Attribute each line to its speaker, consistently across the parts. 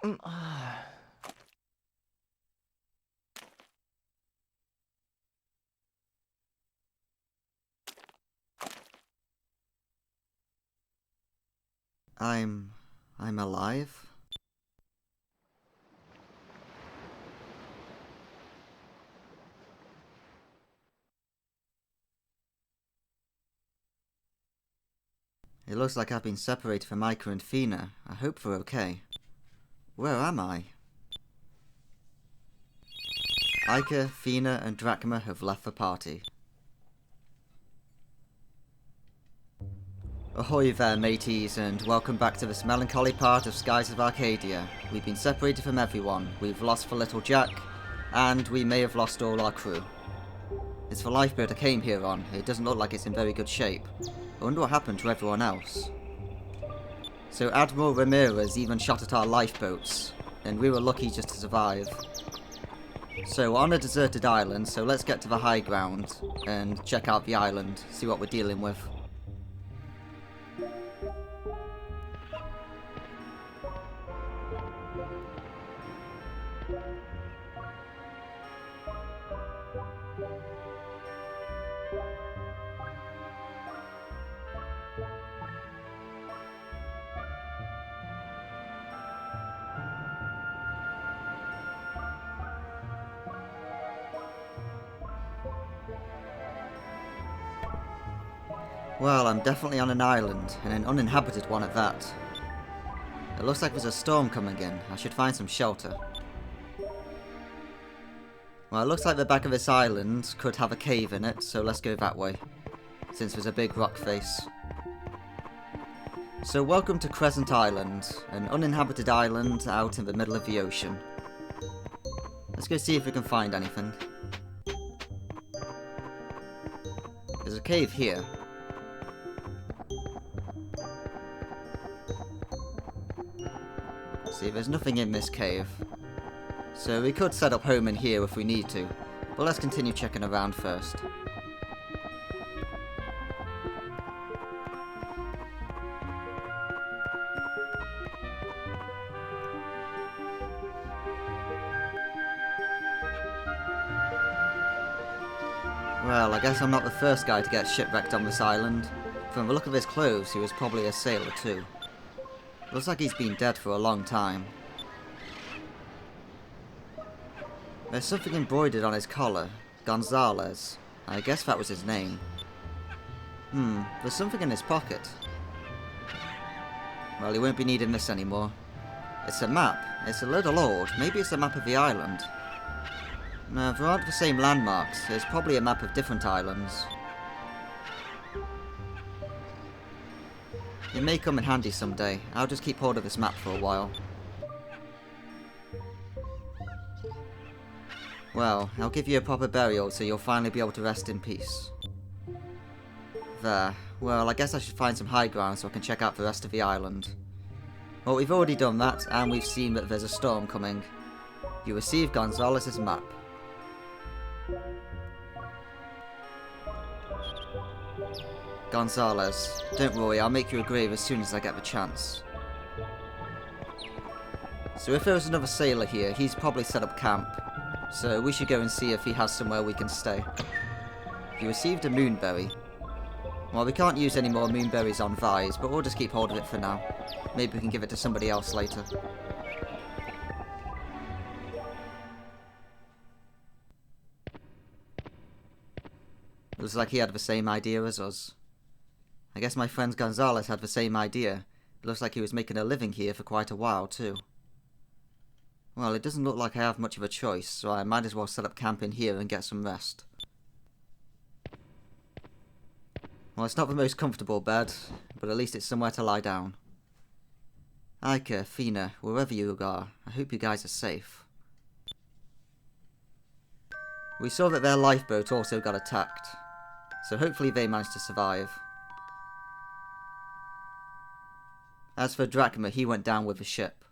Speaker 1: I'm alive? It looks like I've been separated from Aika and Fina. I hope we're okay. Where am I? Aika, Fina and Drachma have left the party. Ahoy there, mateys, and welcome back to this melancholy part of Skies of Arcadia. We've been separated from everyone, we've lost the little Jack, and we may have lost all our crew. It's the lifeboat I came here on. It doesn't look like it's in very good shape. I wonder what happened to everyone else. So Admiral Ramirez even shot at our lifeboats, and we were lucky just to survive. So we're on a deserted island, so let's get to the high ground and check out the island, see what we're dealing with. Well, I'm definitely on an island, and an uninhabited one at that. It looks like there's a storm coming in. I should find some shelter. Well, it looks like the back of this island could have a cave in it, so let's go that way, since there's a big rock face. So welcome to Crescent Island, an uninhabited island out in the middle of the ocean. Let's go see if we can find anything. There's a cave here. See, there's nothing in this cave. So we could set up home in here if we need to, but let's continue checking around first. Well, I guess I'm not the first guy to get shipwrecked on this island. From the look of his clothes, he was probably a sailor too. Looks like he's been dead for a long time. There's something embroidered on his collar. Gonzalez. I guess that was his name. There's something in his pocket. Well, he won't be needing this anymore. It's a map. It's a little old. Maybe it's a map of the island. No, there aren't the same landmarks. It's probably a map of different islands. It may come in handy someday. I'll just keep hold of this map for a while. Well, I'll give you a proper burial so you'll finally be able to rest in peace. There. Well, I guess I should find some high ground so I can check out the rest of the island. Well, we've already done that, and we've seen that there's a storm coming. You receive Gonzalez's map. Gonzalez, don't worry, I'll make you a grave as soon as I get the chance. So if there was another sailor here, he's probably set up camp. So we should go and see if he has somewhere we can stay. You received a moonberry. Well, we can't use any more moonberries on Vise, but we'll just keep hold of it for now. Maybe we can give it to somebody else later. Looks like he had the same idea as us. I guess my friend Gonzalez had the same idea. It looks like he was making a living here for quite a while, too. Well, it doesn't look like I have much of a choice, so I might as well set up camp in here and get some rest. Well, it's not the most comfortable bed, but at least it's somewhere to lie down. Aika, Fina, wherever you are, I hope you guys are safe. We saw that their lifeboat also got attacked, so hopefully they managed to survive. As for Drachma, he went down with the ship.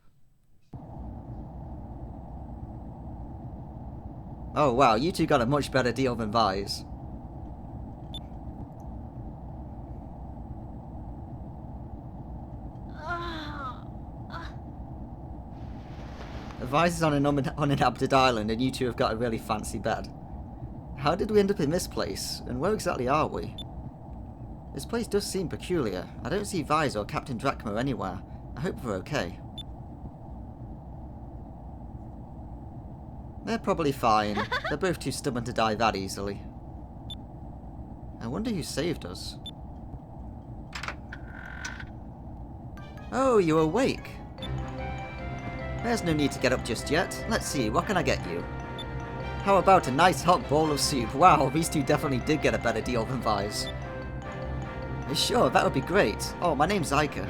Speaker 1: Oh wow, you two got a much better deal than Vise. Vise is on an uninhabited island and you two have got a really fancy bed. How did we end up in this place? And where exactly are we? This place does seem peculiar. I don't see Vise or Captain Drachma anywhere. I hope they're okay. They're probably fine. They're both too stubborn to die that easily. I wonder who saved us. Oh, you're awake. There's no need to get up just yet. Let's see, what can I get you? How about a nice hot bowl of soup? Wow, these two definitely did get a better deal than Vise. Sure, that would be great. Oh, my name's Aika.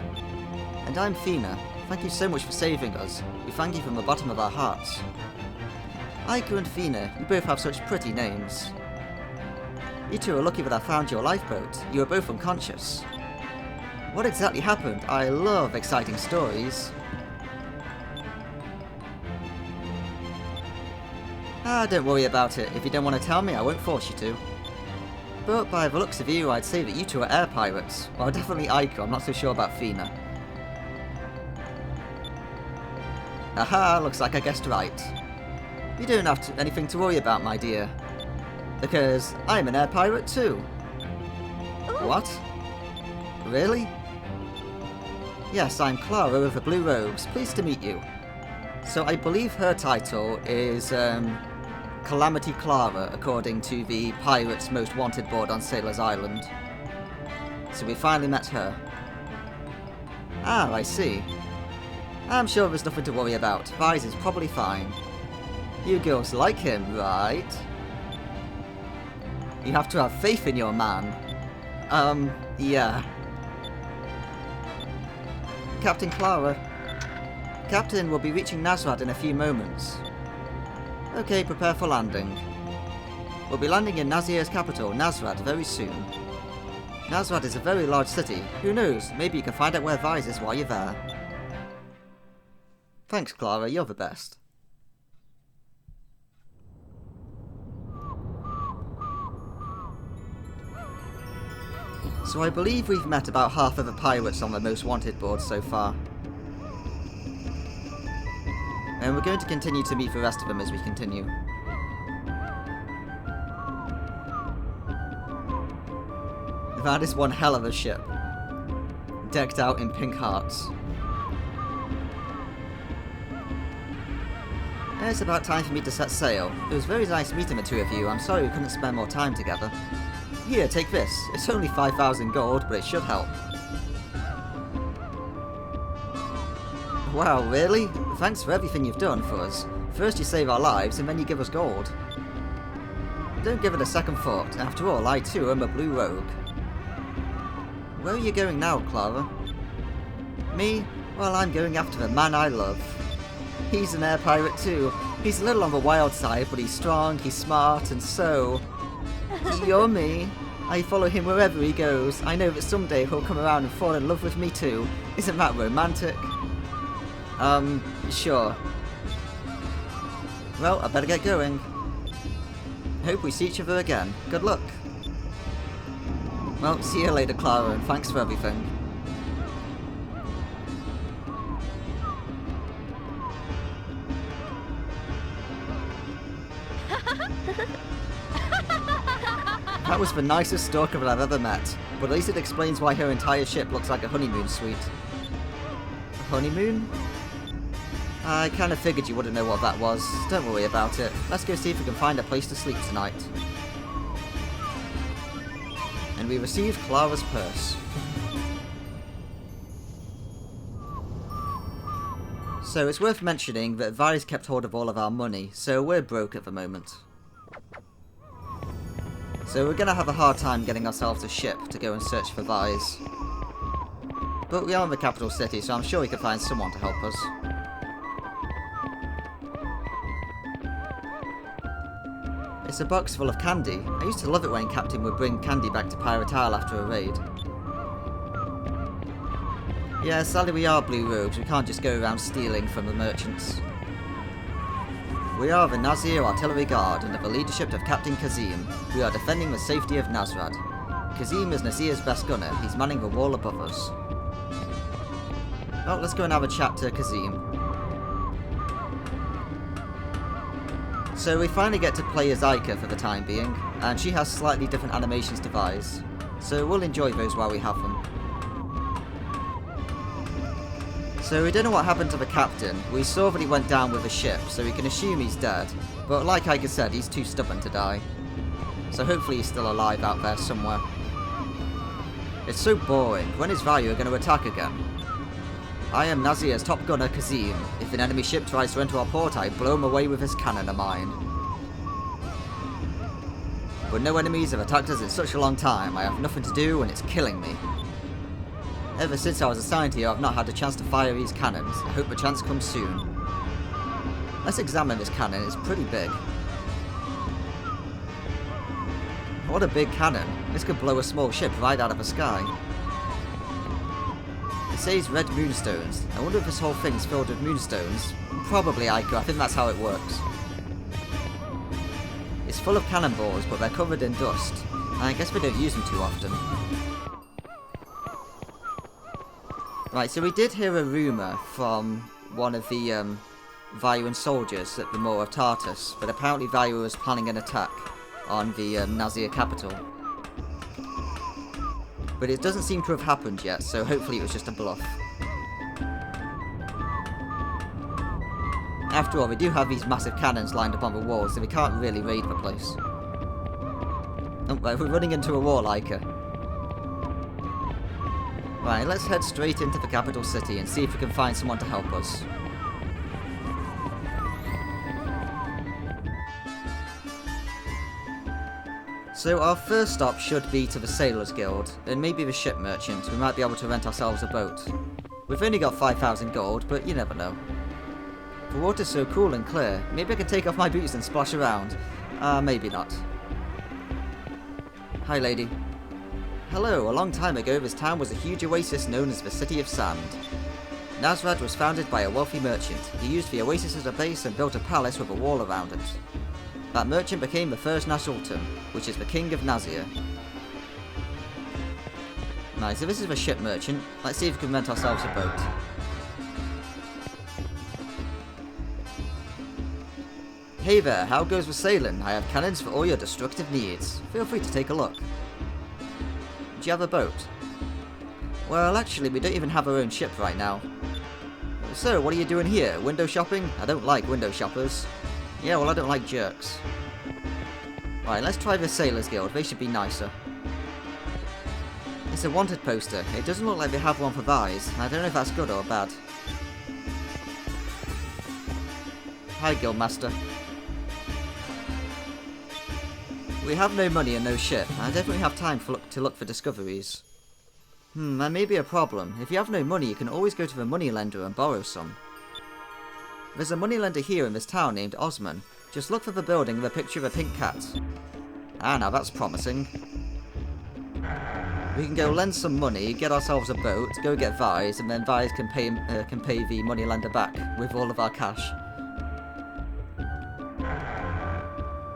Speaker 1: And I'm Fina. Thank you so much for saving us. We thank you from the bottom of our hearts. Aika and Fina, you both have such pretty names. You two are lucky that I found your lifeboat. You were both unconscious. What exactly happened? I love exciting stories. Don't worry about it. If you don't want to tell me, I won't force you to. But by the looks of you, I'd say that you two are air pirates. Well, definitely Aika, I'm not so sure about Fina. Aha, looks like I guessed right. You don't have anything to worry about, my dear. Because I'm an air pirate too. Ooh. What? Really? Yes, I'm Clara of the Blue Robes. Pleased to meet you. So I believe her title is Calamity Clara, according to the Pirates Most Wanted board on Sailor's Island. So we finally met her. Ah, I see. I'm sure there's nothing to worry about. Vise is probably fine. You girls like him, right? You have to have faith in your man. Yeah. Captain Clara. Captain will be reaching Nazrad in a few moments. Okay, prepare for landing. We'll be landing in Nazir's capital, Nazrad, very soon. Nazrad is a very large city. Who knows, maybe you can find out where Vise is while you're there. Thanks, Clara, you're the best. So I believe we've met about half of the pirates on the Most Wanted board so far. And we're going to continue to meet the rest of them as we continue. That is one hell of a ship. Decked out in pink hearts. It's about time for me to set sail. It was very nice meeting the two of you. I'm sorry we couldn't spend more time together. Here, take this. It's only 5,000 gold, but it should help. Wow, really? Thanks for everything you've done for us. First you save our lives, and then you give us gold. Don't give it a second thought. After all, I too am a blue rogue. Where are you going now, Clara? Me? Well, I'm going after the man I love. He's an air pirate too. He's a little on the wild side, but he's strong, he's smart, and so... yummy. I follow him wherever he goes. I know that someday he'll come around and fall in love with me too. Isn't that romantic? Sure. Well, I better get going. Hope we see each other again. Good luck. Well, see you later, Clara, and thanks for everything. That was the nicest stalker that I've ever met, but at least it explains why her entire ship looks like a honeymoon suite. A honeymoon? I kind of figured you wouldn't know what that was. Don't worry about it. Let's go see if we can find a place to sleep tonight. And we received Clara's purse. So it's worth mentioning that Vise kept hold of all of our money, so we're broke at the moment. So we're gonna have a hard time getting ourselves a ship to go and search for Vise. But we are in the capital city, so I'm sure we can find someone to help us. It's a box full of candy. I used to love it when Captain would bring candy back to Pirate Isle after a raid. Yeah, sadly we are blue rogues. We can't just go around stealing from the merchants. We are the Nazir Artillery Guard under the leadership of Captain Kazim. We are defending the safety of Nazrad. Kazim is Nazir's best gunner. He's manning the wall above us. Oh, let's go and have a chat to Kazim. So we finally get to play as Aika for the time being, and she has slightly different animations to Vi's, so we'll enjoy those while we have them. So we don't know what happened to the captain. We saw that he went down with the ship, so we can assume he's dead, but like Aika said, he's too stubborn to die. So hopefully he's still alive out there somewhere. It's so boring. When is Vayu going to attack again? I am Nazia's top gunner, Kazim. If an enemy ship tries to enter our port, I blow him away with his cannon of mine. But no enemies have attacked us in such a long time. I have nothing to do and it's killing me. Ever since I was assigned here, I've not had a chance to fire these cannons. I hope the chance comes soon. Let's examine this cannon. It's pretty big. What a big cannon. This could blow a small ship right out of the sky. It says red moonstones. I wonder if this whole thing's filled with moonstones. Probably, Aika. I think that's how it works. It's full of cannonballs, but they're covered in dust. I guess we don't use them too often. Right, so we did hear a rumour from one of the Valuan soldiers at the Moor of Tartus, but apparently Vayu was planning an attack on the Nazia capital. But it doesn't seem to have happened yet, so hopefully it was just a bluff. After all, we do have these massive cannons lined up on the walls, so we can't really raid the place. Oh, right, we're running into a wall, Aika. Right, let's head straight into the capital city and see if we can find someone to help us. So our first stop should be to the Sailors Guild, and maybe the ship merchant. We might be able to rent ourselves a boat. We've only got 5,000 gold, but you never know. The water's so cool and clear, maybe I can take off my boots and splash around. Maybe not. Hi, lady. Hello, a long time ago this town was a huge oasis known as the City of Sand. Nazrad was founded by a wealthy merchant. He used the oasis as a base and built a palace with a wall around it. That merchant became the first Nazsultan, which is the king of Nazia. Nice, so this is the ship merchant. Let's see if we can rent ourselves a boat. Hey there, how goes the sailing? I have cannons for all your destructive needs. Feel free to take a look. Do you have a boat? Well, actually, we don't even have our own ship right now. So, what are you doing here? Window shopping? I don't like window shoppers. Yeah, well, I don't like jerks. Right, let's try the Sailors Guild. They should be nicer. It's a wanted poster. It doesn't look like they have one for Vi's. I don't know if that's good or bad. Hi, Guildmaster. We have no money and no ship. I definitely have time to look for discoveries. That may be a problem. If you have no money, you can always go to the moneylender and borrow some. There's a moneylender here in this town named Osman. Just look for the building with a picture of a pink cat. Ah, now that's promising. We can go lend some money, get ourselves a boat, go get Vi's, and then Vi's can pay the moneylender back with all of our cash.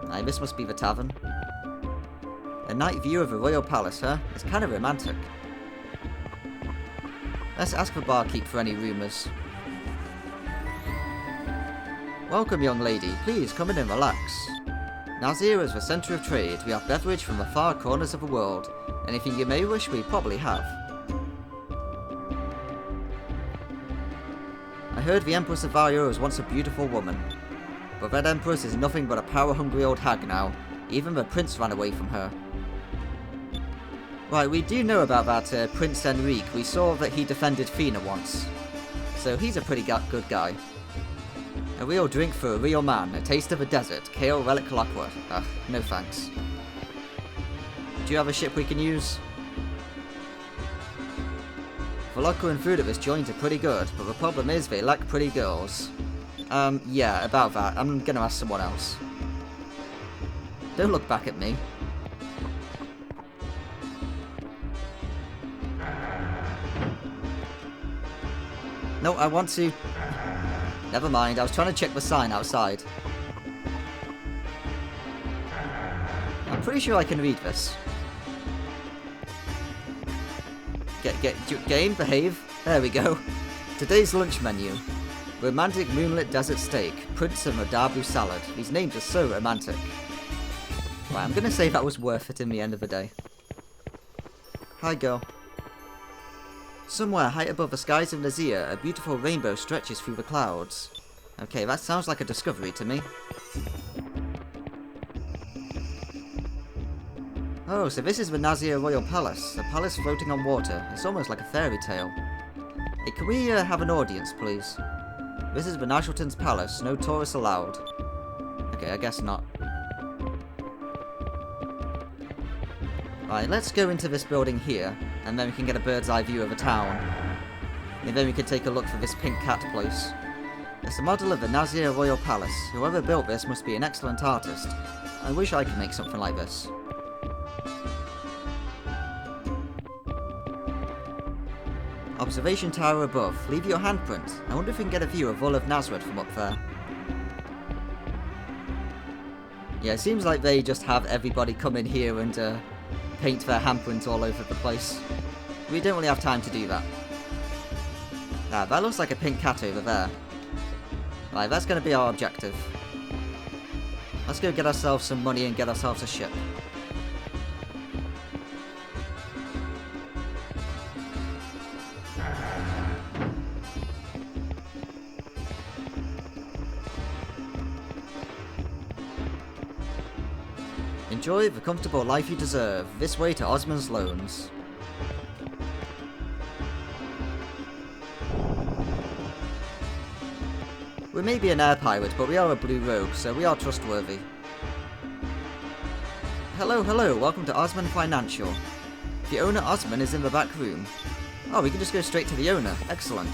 Speaker 1: Aye, this must be the tavern. A night view of the royal palace, huh? It's kind of romantic. Let's ask the barkeep for any rumours. Welcome, young lady. Please come in and relax. Nazir is the centre of trade. We have beverage from the far corners of the world. Anything you may wish, we probably have. I heard the Empress of Vario was once a beautiful woman. But that Empress is nothing but a power-hungry old hag now. Even the prince ran away from her. Right, we do know about that Prince Enrique. We saw that he defended Fina once. So he's a pretty good guy. A real drink for a real man, a taste of a desert, kale relic lacquer. No thanks. Do you have a ship we can use? The lacquer and food at this joint are pretty good, but the problem is they lack pretty girls. Yeah, about that. I'm gonna ask someone else. Don't look back at me. No, I want to... Never mind, I was trying to check the sign outside. I'm pretty sure I can read this. Game, behave. There we go. Today's lunch menu. Romantic moonlit desert steak, Prince and Madabu salad. These names are so romantic. Right, I'm gonna say that was worth it in the end of the day. Hi, girl. Somewhere high above the skies of Nazir, a beautiful rainbow stretches through the clouds. Okay, that sounds like a discovery to me. Oh, so this is the Nazir Royal Palace, a palace floating on water. It's almost like a fairy tale. Hey, can we have an audience, please? This is the Nashelton's palace, no tourists allowed. Okay, I guess not. Right, let's go into this building here, and then we can get a bird's eye view of the town. And then we can take a look for this pink cat place. It's the model of the Nazir Royal Palace. Whoever built this must be an excellent artist. I wish I could make something like this. Observation tower above. Leave your handprint. I wonder if we can get a view of all of Nazred from up there. Yeah, it seems like they just have everybody come in here and paint their handprint all over the place. We don't really have time to do that. Ah, that looks like a pink cat over there. Right, that's going to be our objective. Let's go get ourselves some money and get ourselves a ship. Enjoy the comfortable life you deserve. This way to Osmond's Loans. We may be an air pirate, but we are a blue rogue, so we are trustworthy. Hello, hello, welcome to Osmond Financial. The owner, Osmond, is in the back room. Oh, we can just go straight to the owner. Excellent.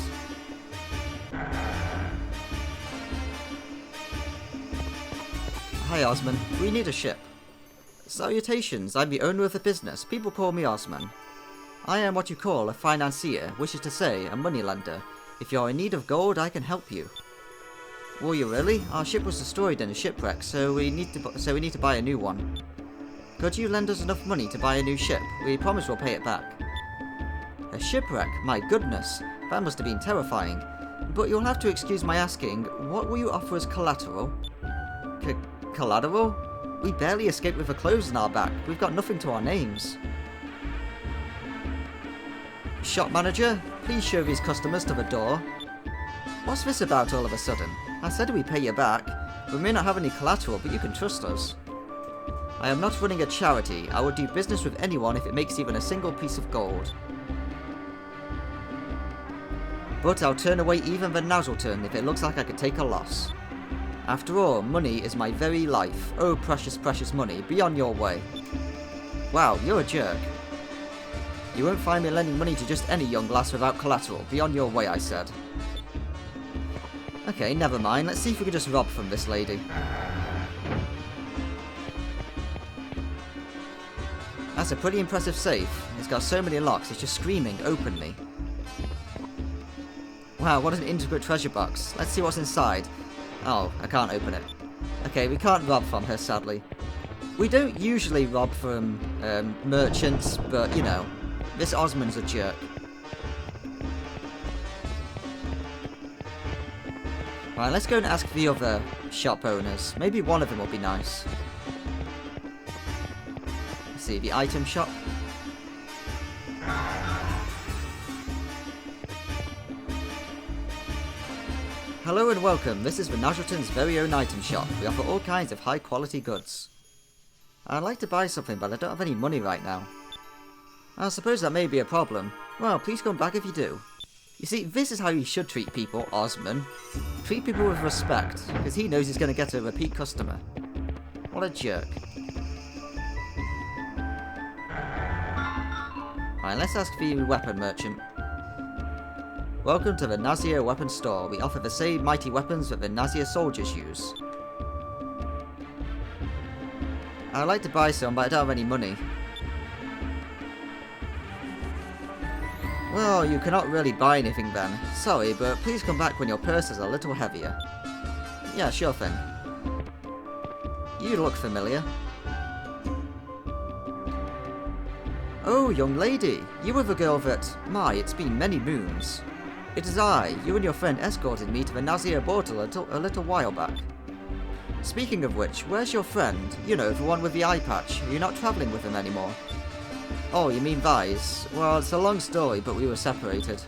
Speaker 1: Hi, Osmond. We need a ship. Salutations, I'm the owner of the business. People call me Osman. I am what you call a financier, which is to say, a moneylender. If you're in need of gold, I can help you. Were you really? Our ship was destroyed in a shipwreck, so we need to buy a new one. Could you lend us enough money to buy a new ship? We promise we'll pay it back. A shipwreck? My goodness, that must have been terrifying. But you'll have to excuse my asking, what will you offer as collateral? Collateral? We barely escaped with the clothes on our back. We've got nothing to our names. Shop manager, please show these customers to the door. What's this about all of a sudden? I said we pay you back. We may not have any collateral, but you can trust us. I am not running a charity. I would do business with anyone if it makes even a single piece of gold. But I'll turn away even the Nazelton if it looks like I could take a loss. After all, money is my very life. Oh, precious, precious money, be on your way. Wow, you're a jerk. You won't find me lending money to just any young lass without collateral. Be on your way, I said. Okay, never mind. Let's see if we can just rob from this lady. That's a pretty impressive safe. It's got so many locks, it's just screaming, open me. Wow, what an intricate treasure box. Let's see what's inside. Oh, I can't open it. Okay, we can't rob from her, sadly. We don't usually rob from merchants, but, you know, this Osmond's a jerk. Right, let's go and ask the other shop owners. Maybe one of them will be nice. Let's see, the item shop. Hello and welcome, this is the Nashelton's very own item shop. We offer all kinds of high quality goods. I'd like to buy something, but I don't have any money right now. I suppose that may be a problem. Well, please come back if you do. You see, this is how you should treat people, Osman. Treat people with respect, because he knows he's going to get a repeat customer. What a jerk. Alright, let's ask the weapon merchant. Welcome to the Nazir Weapon Store. We offer the same mighty weapons that the Nazir soldiers use. I'd like to buy some, but I don't have any money. Well, you cannot really buy anything then. Sorry, but please come back when your purse is a little heavier. Yeah, sure thing. You look familiar. Oh, young lady. You were the girl that... My, it's been many moons. It is I. You and your friend escorted me to the Nazir Portal a little while back. Speaking of which, where's your friend? You know, the one with the eye patch. You're not travelling with him anymore. Oh, you mean Vise? Well, it's a long story, but we were separated.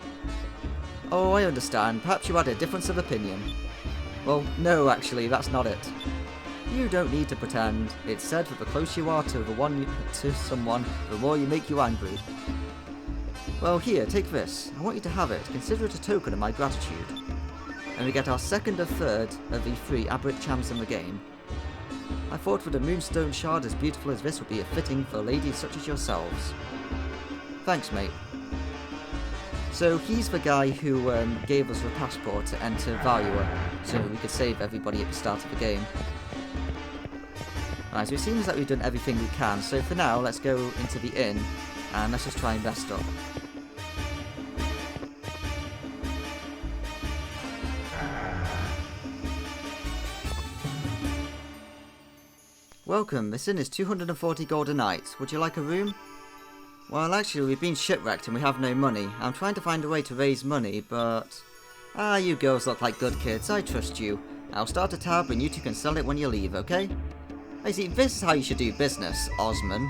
Speaker 1: Oh, I understand. Perhaps you had a difference of opinion. Well, no, actually, that's not it. You don't need to pretend. It's said that the closer you are to someone, the more you make you angry. Well, here, take this. I want you to have it. Consider it a token of my gratitude. And we get our second or third of the 3 aberrant charms in the game. I thought that a Moonstone Shard as beautiful as this would be fitting for ladies such as yourselves. Thanks, mate. So he's the guy who gave us the passport to enter Valua, so that we could save everybody at the start of the game. Alright, so it seems like we've done everything we can, so for now, let's go into the inn, and let's just try and rest up. Welcome, this inn is 240 gold a night. Would you like a room? Well, actually, we've been shipwrecked and we have no money. I'm trying to find a way to raise money, but... Ah, you girls look like good kids. I trust you. I'll start a tab and you two can sell it when you leave, okay? I see, this is how you should do business, Osman.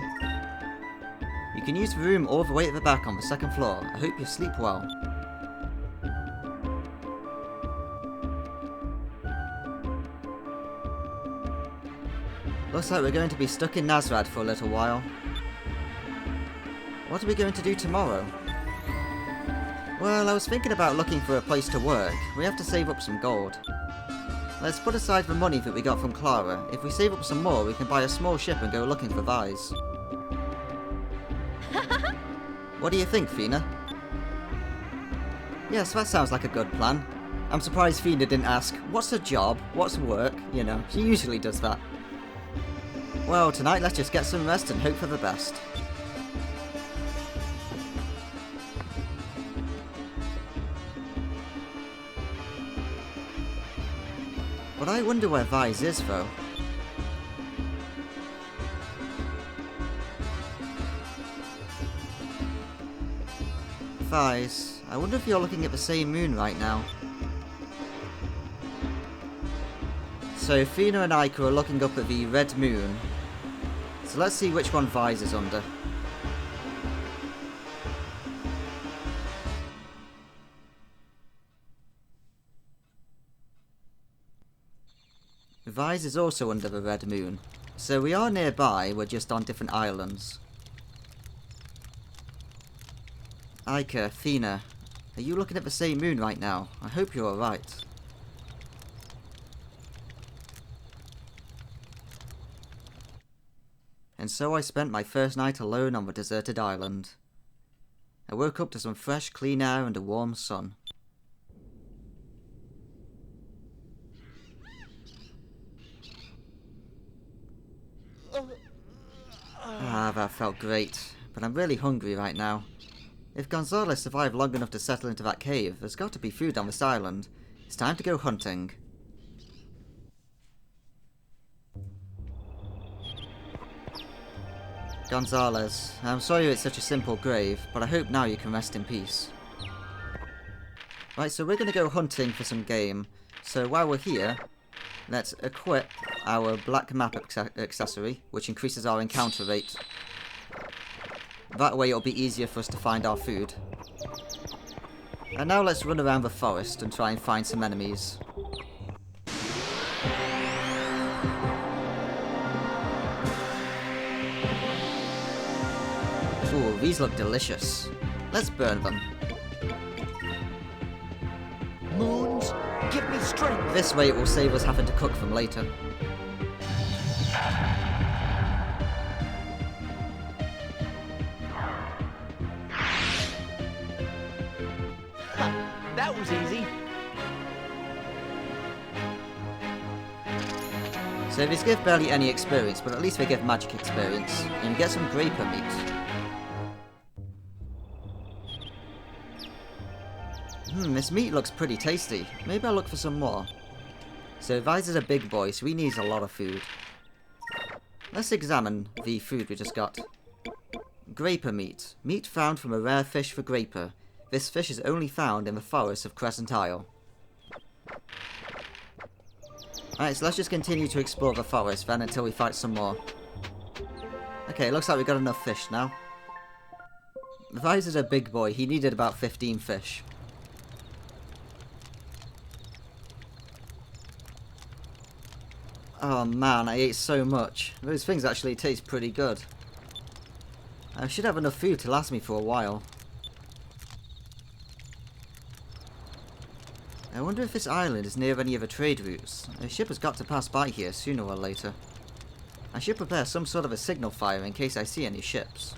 Speaker 1: You can use the room all the way at the back on the 2nd floor. I hope you sleep well. Looks like we're going to be stuck in Nazrad for a little while. What are we going to do tomorrow? Well, I was thinking about looking for a place to work. We have to save up some gold. Let's put aside the money that we got from Clara. If we save up some more, we can buy a small ship and go looking for Vise. What do you think, Fina? Yes, that sounds like a good plan. I'm surprised Fina didn't ask, what's a job? What's work? You know, she usually does that. Well, tonight let's just get some rest and hope for the best. But I wonder where Vise is, though. Vise, I wonder if you're looking at the same moon right now. So Fina and Aika are looking up at the red moon. So let's see which one Vise is under. Vise is also under the red moon. So we are nearby, we're just on different islands. Aika, Fina, are you looking at the same moon right now? I hope you're alright. And so I spent my first night alone on the deserted island. I woke up to some fresh, clean air and a warm sun. Ah, that felt great. But I'm really hungry right now. If Gonzalez survived long enough to settle into that cave, there's got to be food on this island. It's time to go hunting. Gonzalez, I'm sorry it's such a simple grave, but I hope now you can rest in peace. Right, so we're going to go hunting for some game. So while we're here, let's equip our black map accessory, which increases our encounter rate. That way it'll be easier for us to find our food. And now let's run around the forest and try and find some enemies. Ooh, these look delicious. Let's burn them.
Speaker 2: Moons, give me strength.
Speaker 1: This way it will save us having to cook them later.
Speaker 2: That was easy.
Speaker 1: So these give barely any experience, but at least they give magic experience. And you get some graper meat. This meat looks pretty tasty. Maybe I'll look for some more. So Vise is a big boy, so he needs a lot of food. Let's examine the food we just got. Graper meat. Meat found from a rare fish for graper. This fish is only found in the forests of Crescent Isle. Alright, so let's just continue to explore the forest then until we fight some more. Okay, looks like we got enough fish now. Vise is a big boy, he needed about 15 fish. Oh man, I ate so much. Those things actually taste pretty good. I should have enough food to last me for a while. I wonder if this island is near any of the trade routes. A ship has got to pass by here sooner or later. I should prepare some sort of a signal fire in case I see any ships.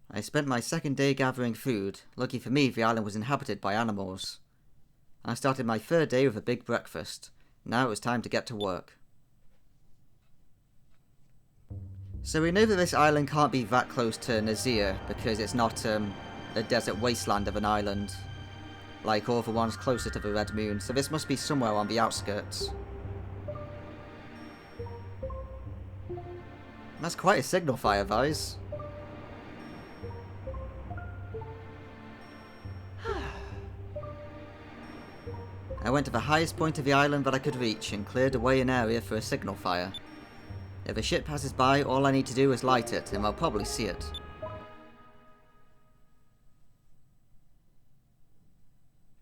Speaker 1: I spent my second day gathering food. Lucky for me, the island was inhabited by animals. I started my third day with a big breakfast. Now it was time to get to work. So we know that this island can't be that close to Nazir because it's not a desert wasteland of an island like all the ones closer to the Red Moon, so this must be somewhere on the outskirts. That's quite a signal fire, Vise. I went to the highest point of the island that I could reach and cleared away an area for a signal fire. If a ship passes by, all I need to do is light it, and they'll probably see it.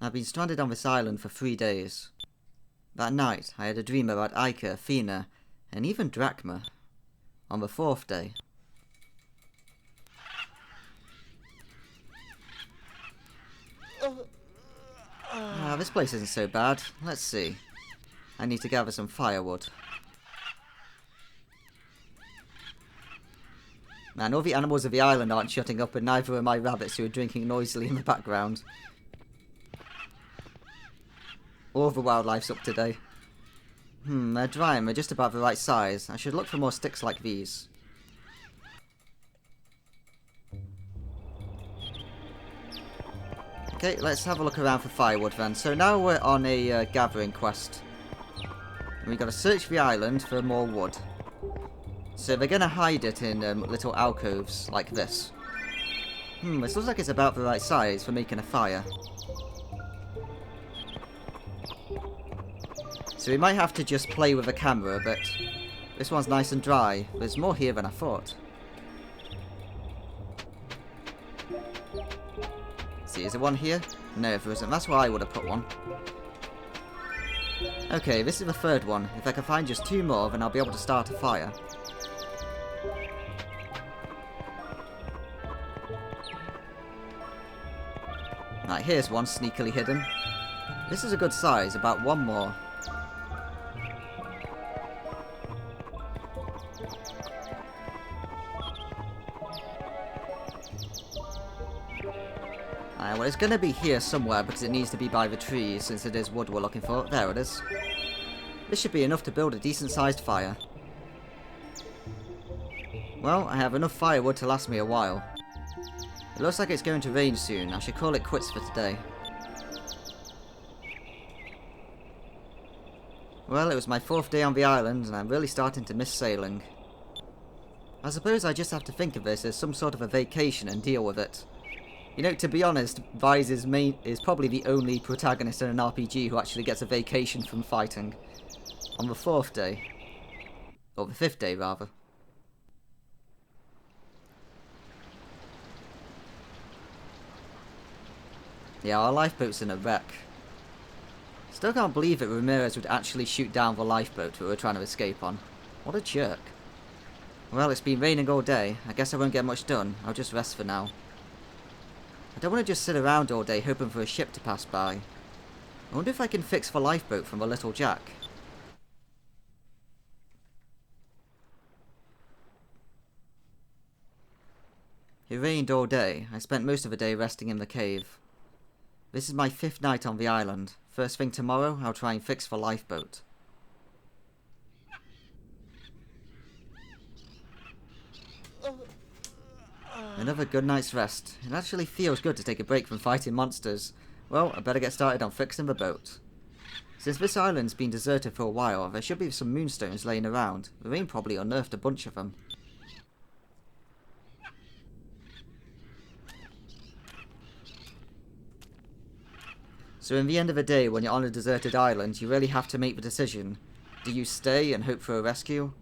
Speaker 1: I've been stranded on this island for 3 days. That night, I had a dream about Aika, Fina, and even Drachma. On the 4th day. This place isn't so bad. Let's see. I need to gather some firewood. Man, all the animals of the island aren't shutting up, and neither are my rabbits who are drinking noisily in the background. All the wildlife's up today. They're dry and they're just about the right size. I should look for more sticks like these. Okay, let's have a look around for firewood then. So now we're on a gathering quest. And we've got to search the island for more wood. So they're going to hide it in little alcoves like this. This looks like it's about the right size for making a fire. So we might have to just play with the camera a bit. This one's nice and dry. There's more here than I thought. See, is there one here? No, there isn't. That's where I would have put one. Okay, this is the 3rd one. If I can find just 2 more, then I'll be able to start a fire. Right, here's one sneakily hidden. This is a good size, about 1 more. Well, it's going to be here somewhere because it needs to be by the trees since it is wood we're looking for. There it is. This should be enough to build a decent sized fire. Well, I have enough firewood to last me a while. It looks like it's going to rain soon. I should call it quits for today. Well, it was my 4th day on the island and I'm really starting to miss sailing. I suppose I just have to think of this as some sort of a vacation and deal with it. You know, to be honest, Vise is probably the only protagonist in an RPG who actually gets a vacation from fighting. On the 4th day. Or the 5th day, rather. Yeah, our lifeboat's in a wreck. Still can't believe that Ramirez would actually shoot down the lifeboat we were trying to escape on. What a jerk. Well, it's been raining all day. I guess I won't get much done. I'll just rest for now. I don't want to just sit around all day hoping for a ship to pass by. I wonder if I can fix the lifeboat from the little Jack. It rained all day. I spent most of the day resting in the cave. This is my 5th night on the island. First thing tomorrow, I'll try and fix the lifeboat. Another good night's rest. It actually feels good to take a break from fighting monsters. Well, I better get started on fixing the boat. Since this island's been deserted for a while, there should be some moonstones laying around. The rain probably unearthed a bunch of them. So in the end of the day, when you're on a deserted island, you really have to make the decision. Do you stay and hope for a rescue?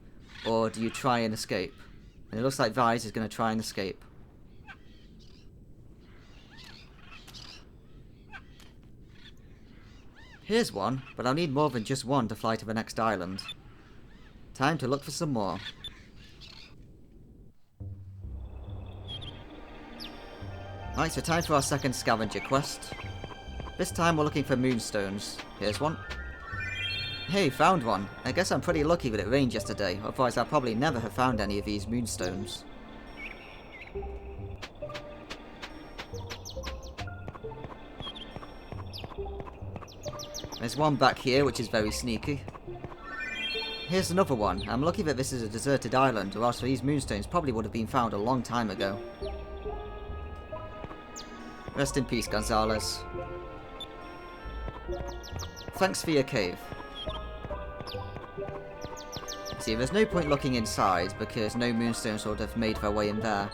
Speaker 1: Or do you try and escape? And it looks like Vise is going to try and escape. Here's one, but I'll need more than just one to fly to the next island. Time to look for some more. Right, so time for our second scavenger quest. This time we're looking for moonstones. Here's one. Hey, found one. I guess I'm pretty lucky that it rained yesterday, otherwise I'll probably never have found any of these moonstones. There's one back here which is very sneaky. Here's another one. I'm lucky that this is a deserted island, or else these moonstones probably would have been found a long time ago. Rest in peace, Gonzalez. Thanks for your cave. See, there's no point looking inside, because no moonstones would have made their way in there,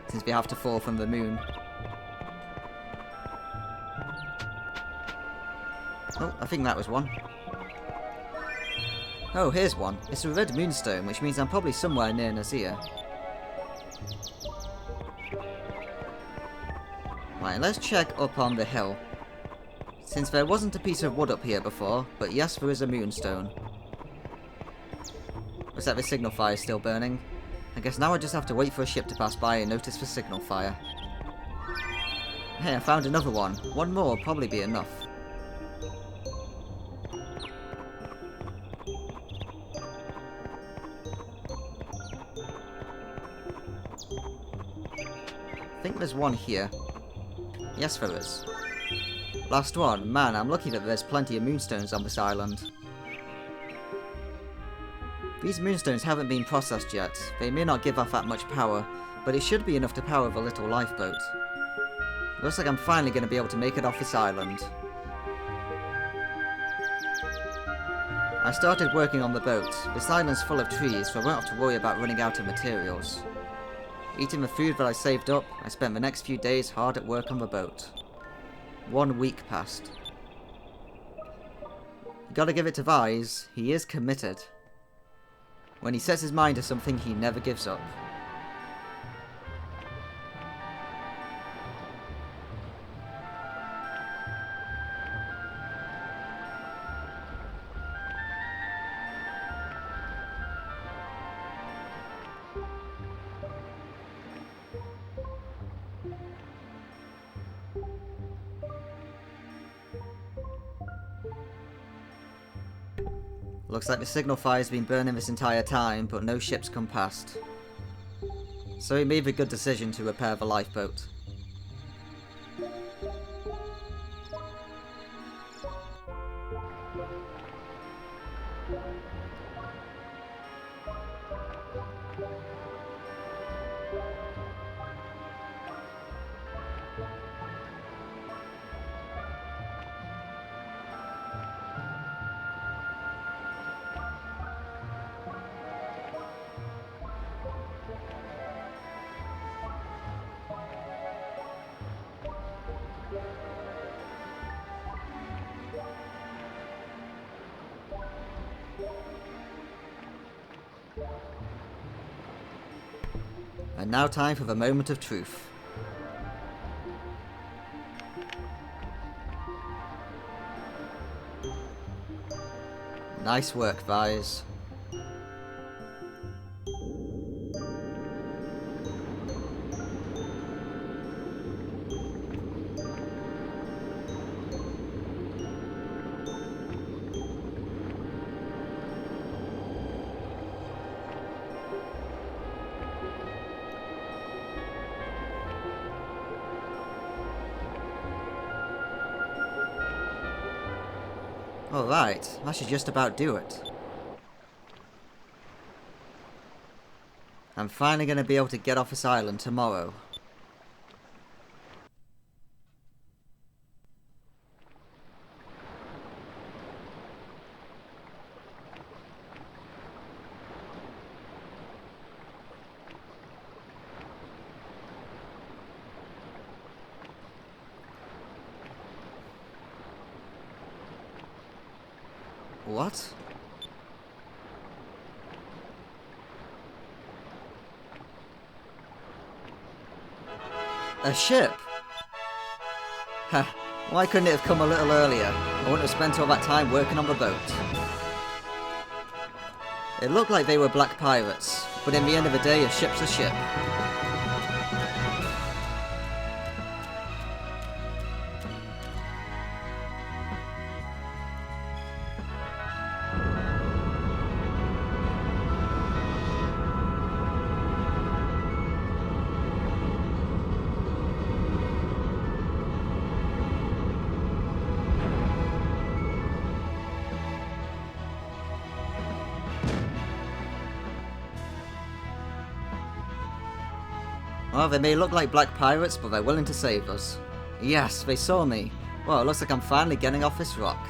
Speaker 1: since they have to fall from the moon. Oh, I think that was one. Oh, here's one. It's a red moonstone, which means I'm probably somewhere near Nazir. Right, let's check up on the hill. Since there wasn't a piece of wood up here before, but yes, there is a moonstone. Looks like the signal fire is still burning. I guess now I just have to wait for a ship to pass by and notice the signal fire. Hey, I found another one. One more will probably be enough. I think there's one here. Yes, there is. Last one. Man, I'm lucky that there's plenty of moonstones on this island. These moonstones haven't been processed yet. They may not give off that much power, but it should be enough to power the little lifeboat. Looks like I'm finally going to be able to make it off this island. I started working on the boat. This island's full of trees, so I won't have to worry about running out of materials. Eating the food that I saved up, I spent the next few days hard at work on the boat. 1 week passed. You gotta give it to Vise, he is committed. When he sets his mind to something, he never gives up. Looks like the signal fire's been burning this entire time, but no ships come past. So he made the good decision to repair the lifeboat. And now time for the moment of truth. Nice work, Vise. Alright, that should just about do it. I'm finally going to be able to get off this island tomorrow. What? A ship? Heh, why couldn't it have come a little earlier? I wouldn't have spent all that time working on the boat. It looked like they were black pirates, but in the end of the day, a ship's a ship. Well, they may look like black pirates, but they're willing to save us. Yes, they saw me. Well, it looks like I'm finally getting off this rock.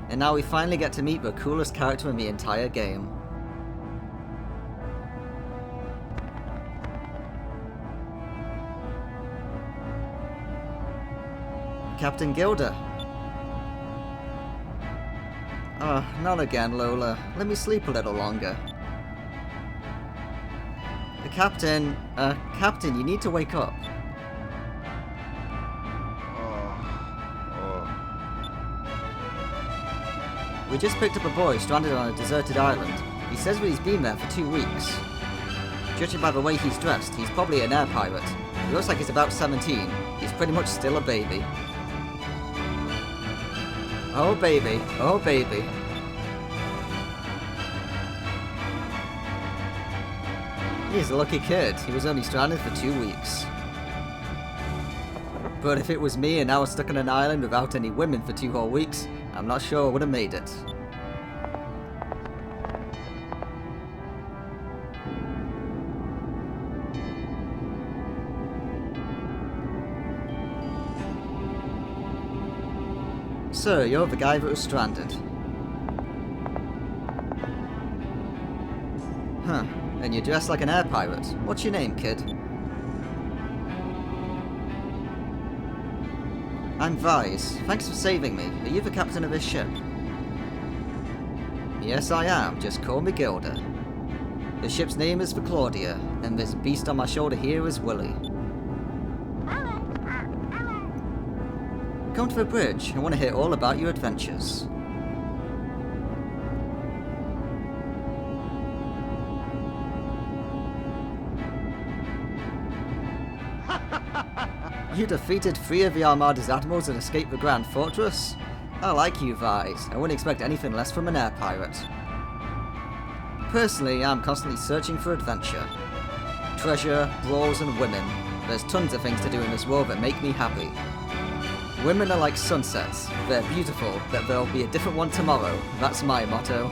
Speaker 1: And now we finally get to meet the coolest character in the entire game. Captain Gilder. Oh, not again, Lola. Let me sleep a little longer. Captain, you need to wake up. We just picked up a boy stranded on a deserted island. He says that he's been there for 2 weeks. Judging by the way he's dressed, he's probably an air pirate. He looks like he's about 17. He's pretty much still a baby. Oh baby, oh baby. He's a lucky kid. He was only stranded for 2 weeks. But if it was me and I was stuck on an island without any women for 2 whole weeks, I'm not sure I would have made it. So, you're the guy that was stranded. Huh. And you're dressed like an air pirate. What's your name, kid? I'm Vise. Thanks for saving me. Are you the captain of this ship? Yes, I am. Just call me Gilder. The ship's name is the Claudia, and this beast on my shoulder here is Willy. Come to the bridge. I want to hear all about your adventures. You defeated 3 of the Armada's admirals and escaped the Grand Fortress? I like you, Vise. I wouldn't expect anything less from an air pirate. Personally, I'm constantly searching for adventure. Treasure, brawls, and women. There's tons of things to do in this world that make me happy. Women are like sunsets. They're beautiful, but there'll be a different one tomorrow. That's my motto.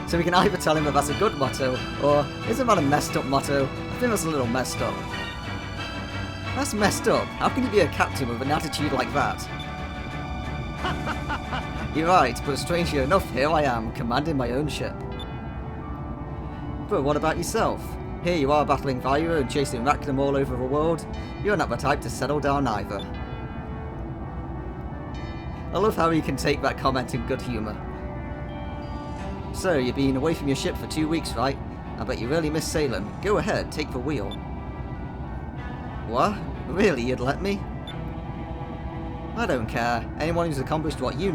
Speaker 1: So we can either tell him that that's a good motto, or isn't that a messed up motto? I think that's a little messed up. That's messed up. How can you be a captain with an attitude like that? You're right, but strangely enough, here I am, commanding my own ship. But what about yourself? Here you are battling Vyra and chasing Rackham all over the world. You're not the type to settle down either. I love how you can take that comment in good humour. So, you've been away from your ship for 2 weeks, right? I bet you really miss sailing. Go ahead, take the wheel. What? Really, you'd let me? I don't care. Anyone who's accomplished what you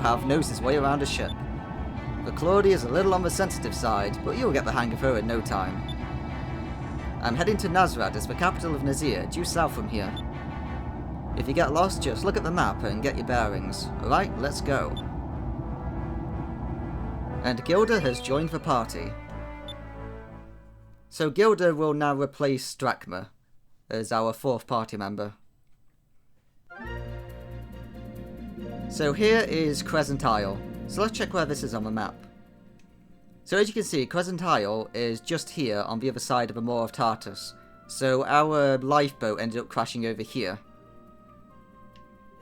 Speaker 1: have knows his way around a ship. The Claudia is a little on the sensitive side, but you'll get the hang of her in no time. I'm heading to Nazrad as the capital of Nazir, due south from here. If you get lost, just look at the map and get your bearings. Alright, let's go. And Gilder has joined the party. So Gilder will now replace Drachma as our 4th party member. So here is Crescent Isle. So let's check where this is on the map. So as you can see, Crescent Isle is just here on the other side of the Moor of Tartus. So our lifeboat ended up crashing over here.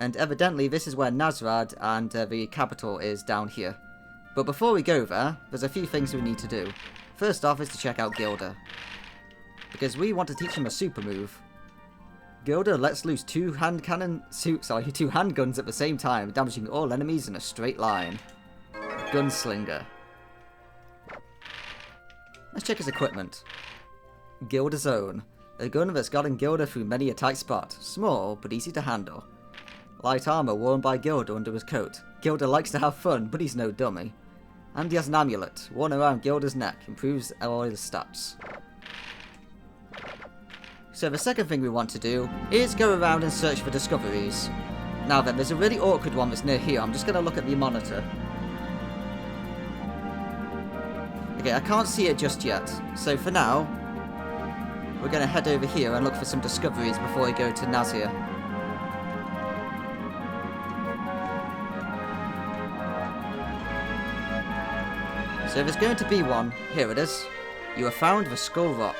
Speaker 1: And evidently this is where Nazrad and the capital is down here. But before we go there, there's a few things we need to do. First off is to check out Gilder, because we want to teach him a super move. Gilder lets loose two handguns at the same time, damaging all enemies in a straight line. Gunslinger. Let's check his equipment. Gilder's Own. A gun that's gotten Gilder through many a tight spot. Small, but easy to handle. Light armor worn by Gilder under his coat. Gilder likes to have fun, but he's no dummy. And he has an amulet, worn around Gilder's neck, improves all his stats. So the second thing we want to do is go around and search for discoveries. Now then, there's a really awkward one that's near here. I'm just going to look at the monitor. Okay, I can't see it just yet. So for now, we're going to head over here and look for some discoveries before we go to Nazir. So there's going to be one. Here it is. You have found the Skull Rock.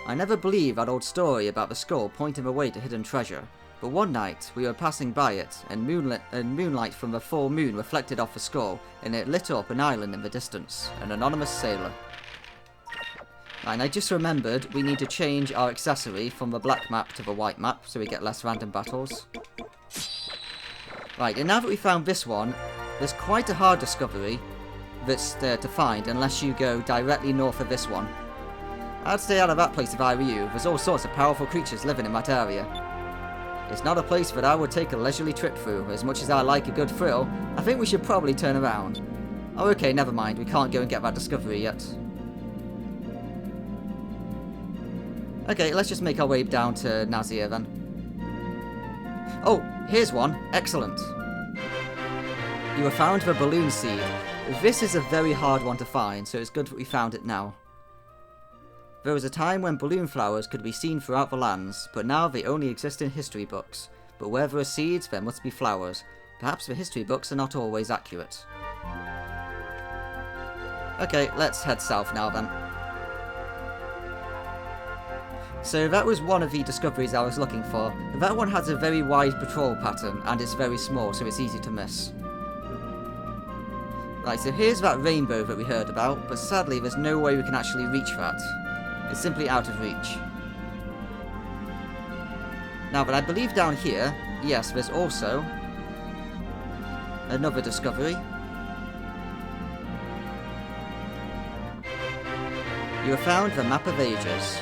Speaker 1: I never believed that old story about the skull pointing the way to hidden treasure, but one night we were passing by it, and moonlight from the full moon reflected off the skull, and it lit up an island in the distance, an anonymous sailor. And I just remembered we need to change our accessory from the black map to the white map, so we get less random battles. Right, and now that we found this one, there's quite a hard discovery that's there to find unless you go directly north of this one. I'd stay out of that place if I were you. There's all sorts of powerful creatures living in that area. It's not a place that I would take a leisurely trip through. As much as I like a good thrill, I think we should probably turn around. Oh, okay, never mind. We can't go and get that discovery yet. Okay, let's just make our way down to Nazir then. Oh, here's one. Excellent. You have found the balloon seed. This is a very hard one to find, so it's good that we found it now. There was a time when balloon flowers could be seen throughout the lands, but now they only exist in history books. But where there are seeds, there must be flowers. Perhaps the history books are not always accurate. Okay, let's head south now then. So that was one of the discoveries I was looking for. That one has a very wide patrol pattern, and it's very small, so it's easy to miss. Right, so here's that rainbow that we heard about, but sadly there's no way we can actually reach that. It's simply out of reach. Now, but I believe down here, yes, there's also another discovery. You have found the Map of Ages.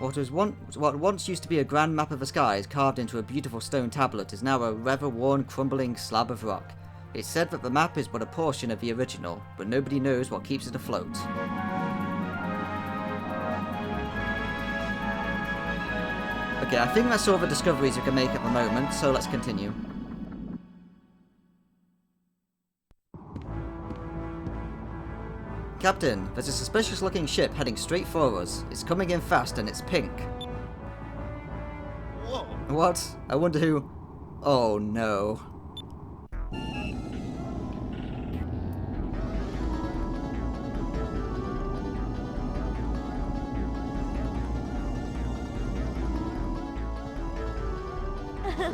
Speaker 1: What once used to be a grand map of the skies carved into a beautiful stone tablet is now a weather-worn, crumbling slab of rock. It's said that the map is but a portion of the original, but nobody knows what keeps it afloat. Okay, I think that's all the discoveries we can make at the moment, so let's continue. Captain, there's a suspicious-looking ship heading straight for us. It's coming in fast and it's pink.
Speaker 2: Whoa.
Speaker 1: What? I wonder who... Oh no.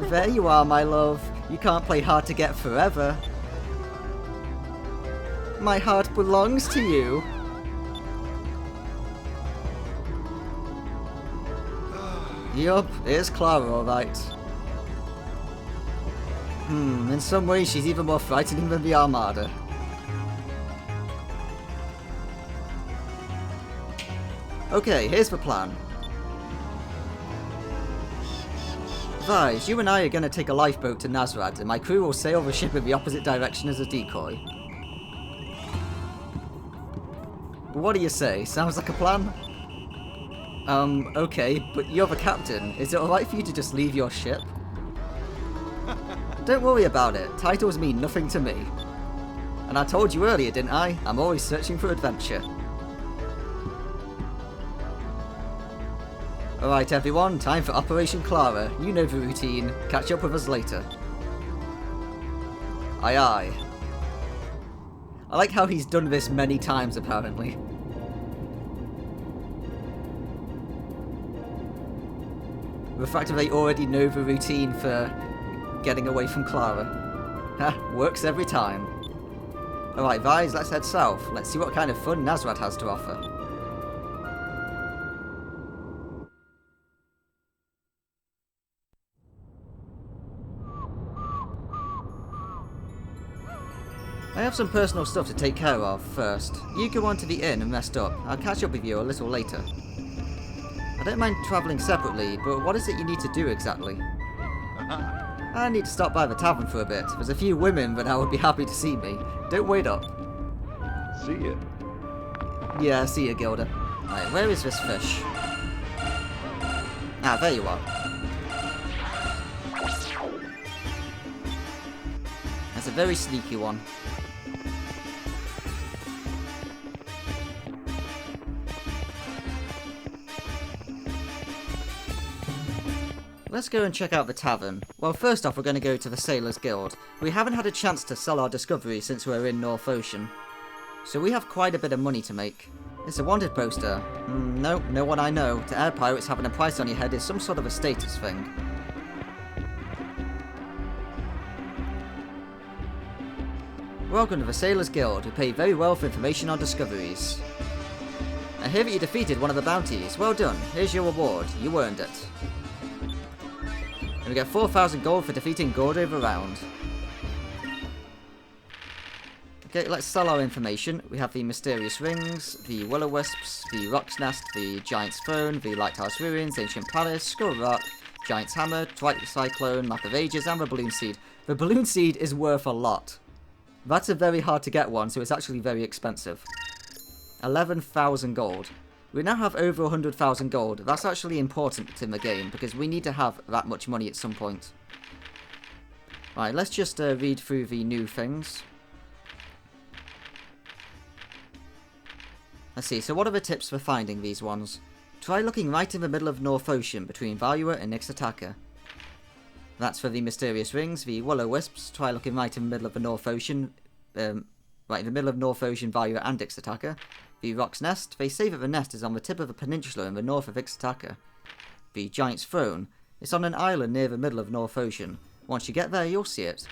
Speaker 1: There you are, my love. You can't play hard to get forever. My heart belongs to you. Yup, here's Clara, alright. In some ways she's even more frightening than the Armada. Okay, here's the plan. Vise, you and I are going to take a lifeboat to Nazrad, and my crew will sail the ship in the opposite direction as a decoy. What do you say? Sounds like a plan? Okay, but you're the captain. Is it alright for you to just leave your ship? Don't worry about it. Titles mean nothing to me. And I told you earlier, didn't I? I'm always searching for adventure. Alright everyone, time for Operation Clara. You know the routine. Catch up with us later. Aye aye. I like how he's done this many times apparently. The fact that they already know the routine for getting away from Clara. Ha, works every time. Alright Vise, let's head south. Let's see what kind of fun Nazrad has to offer. I have some personal stuff to take care of first. You go on to the inn and rest up. I'll catch up with you a little later. I don't mind travelling separately, but what is it you need to do exactly? I need to stop by the tavern for a bit. There's a few women that I would be happy to see me. Don't wait up.
Speaker 3: See ya.
Speaker 1: Yeah, see ya, Gilder. Right, where is this fish? Ah, there you are. That's a very sneaky one. Let's go and check out the tavern. Well, first off, we're going to go to the Sailors Guild. We haven't had a chance to sell our discovery since we're in North Ocean. So we have quite a bit of money to make. It's a wanted poster. Nope, no one I know. To air pirates, having a price on your head is some sort of a status thing. Welcome to the Sailors Guild. We pay very well for information on discoveries. I hear that you defeated one of the bounties. Well done. Here's your reward. You earned it. And we get 4,000 gold for defeating Gordo the round. Okay, let's sell our information. We have the Mysterious Rings, the Will-O-Wisps, the Rock's Nest, the Giant's Throne, the Lighthouse Ruins, Ancient Palace, Skull Rock, Giant's Hammer, Twilight Cyclone, Map of Ages, and the Balloon Seed. The Balloon Seed is worth a lot. That's a very hard to get one, so it's actually very expensive. 11,000 gold. We now have over 100,000 gold. That's actually important in the game, because we need to have that much money at some point. Right, let's just read through the new things. Let's see, so what are the tips for finding these ones? Try looking right in the middle of North Ocean, between Valuer and Ixtaka. That's for the Mysterious Rings. The Will-O-Wisps, try looking right in the middle of the North Ocean, right in the middle of North Ocean, Valuer and Ixtaka. The Rock's Nest, they say that the nest is on the tip of a peninsula in the north of Ixtaka. The Giant's Throne, it's on an island near the middle of North Ocean. Once you get there, you'll see it.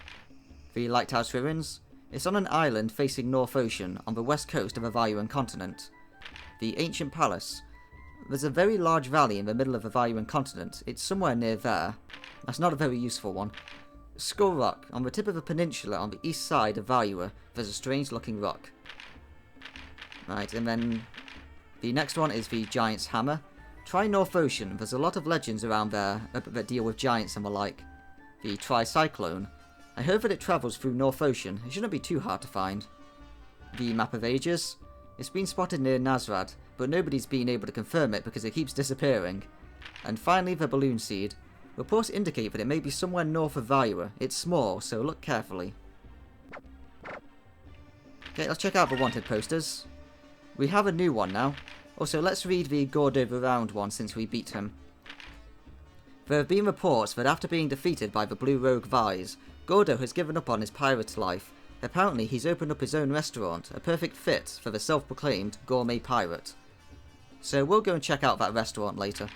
Speaker 1: The Lighthouse Ruins, it's on an island facing North Ocean on the west coast of the Valuan continent. The Ancient Palace, there's a very large valley in the middle of the Valuan continent. It's somewhere near there. That's not a very useful one. Skull Rock, on the tip of a peninsula on the east side of Valuer, there's a strange looking rock. Right, and then the next one is the Giant's Hammer. Try North Ocean, there's a lot of legends around there that deal with giants and the like. The Tricyclone, I heard that it travels through North Ocean, it shouldn't be too hard to find. The Map of Ages, it's been spotted near Nazrad, but nobody's been able to confirm it because it keeps disappearing. And finally the Balloon Seed. Reports indicate that it may be somewhere north of Valuer. It's small, so look carefully. Okay, let's check out the wanted posters. We have a new one now. Also, let's read the Gordo the Round one since we beat him. There have been reports that after being defeated by the Blue Rogue Vise, Gordo has given up on his pirate life. Apparently, he's opened up his own restaurant, a perfect fit for the self-proclaimed gourmet pirate. So we'll go and check out that restaurant later.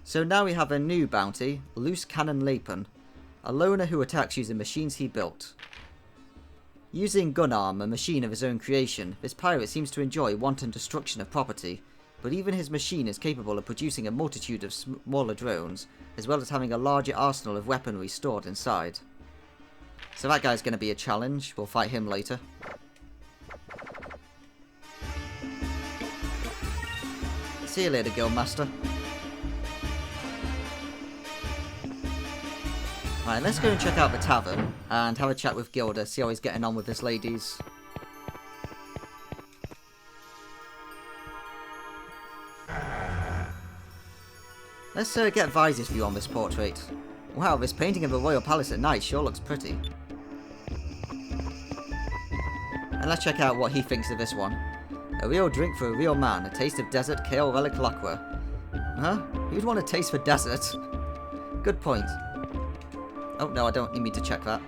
Speaker 1: So now we have a new bounty, Loose Cannon Lapin, a loner who attacks using machines he built. Using Gunarm, a machine of his own creation, this pirate seems to enjoy wanton destruction of property, but even his machine is capable of producing a multitude of smaller drones, as well as having a larger arsenal of weaponry stored inside. So that guy's going to be a challenge, we'll fight him later. See you later, Guildmaster. Right, let's go and check out the tavern and have a chat with Gilder, see how he's getting on with his ladies. Let's get Vise's view on this portrait. Wow, this painting of the Royal Palace at night sure looks pretty. And let's check out what he thinks of this one. A real drink for a real man, a taste of desert, kale, relic, lacquer. Huh? Who'd want a taste for desert? Good point. Oh, no, I don't need to check that.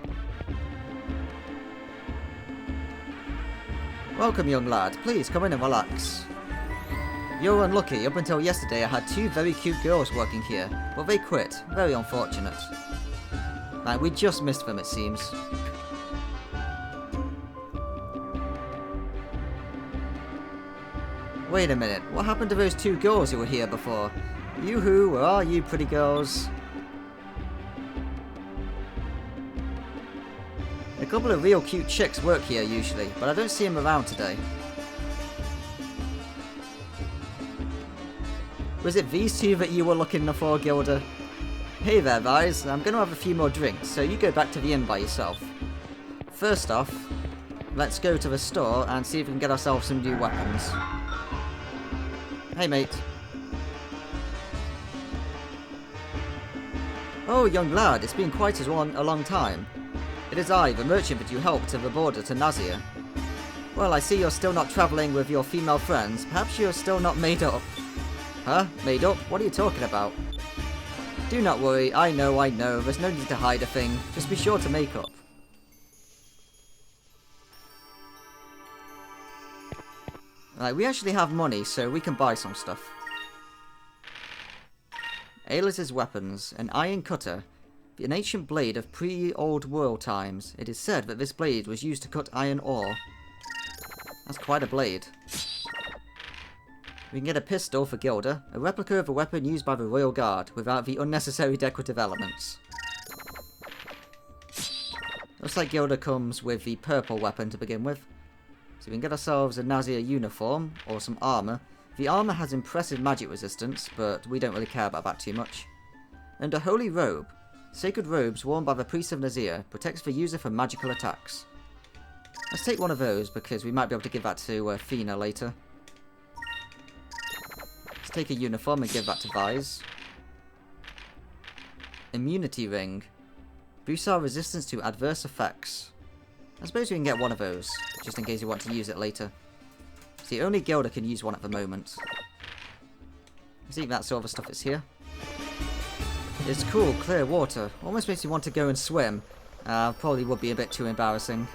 Speaker 1: Welcome, young lad. Please, come in and relax. You're unlucky. Up until yesterday, I had two very cute girls working here, but they quit. Very unfortunate. Right, we just missed them, it seems. Wait a minute. What happened to those two girls who were here before? Yoo-hoo, where are you, pretty girls? couple of real cute chicks work here usually, but I don't see them around today. Was it these two that you were looking for, Gilder? Hey there, guys. I'm going to have a few more drinks, so you go back to the inn by yourself. First off, let's go to the store and see if we can get ourselves some new weapons. Hey, mate. Oh, young lad, it's been quite a long time. It is I, the merchant that you helped to the border to Nazia. Well, I see you're still not travelling with your female friends. Perhaps you're still not made up. Huh? Made up? What are you talking about? Do not worry, I know, there's no need to hide a thing. Just be sure to make up. Right, we actually have money, so we can buy some stuff. Aelis's weapons, an iron cutter, an ancient blade of pre-old world times. It is said that this blade was used to cut iron ore. That's quite a blade. We can get a pistol for Gilder, a replica of a weapon used by the Royal Guard, without the unnecessary decorative elements. Looks like Gilder comes with the purple weapon to begin with. So we can get ourselves a Nazia uniform, or some armour. The armour has impressive magic resistance, but we don't really care about that too much. And a holy robe. Sacred robes worn by the priest of Nazia protects the user from magical attacks. Let's take one of those, because we might be able to give that to Fina later. Let's take a uniform and give that to Vise. Immunity ring. Boosts our resistance to adverse effects. I suppose we can get one of those, just in case you want to use it later. See, only Gilder can use one at the moment. Let's see if that silver stuff is here. It's cool, clear water. Almost makes me want to go and swim. Probably would be a bit too embarrassing.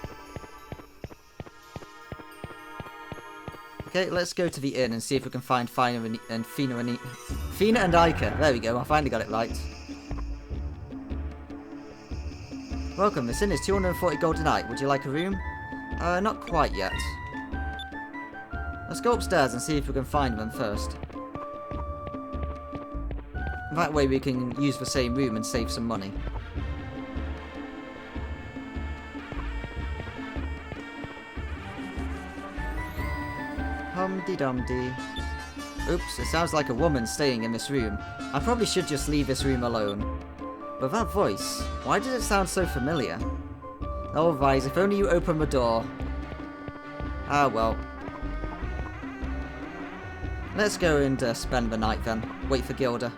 Speaker 1: Okay, let's go to the inn and see if we can find Fina and Aika. There we go, I finally got it right. Welcome, this inn is 240 gold a night. Would you like a room? Not quite yet. Let's go upstairs and see if we can find them first. That way we can use the same room and save some money. Humdy-dumdy. Oops, it sounds like a woman staying in this room. I probably should just leave this room alone. But that voice, why does it sound so familiar? Oh, Vise, if only you open the door. Ah, well. Let's go and spend the night then. Wait for Gilder.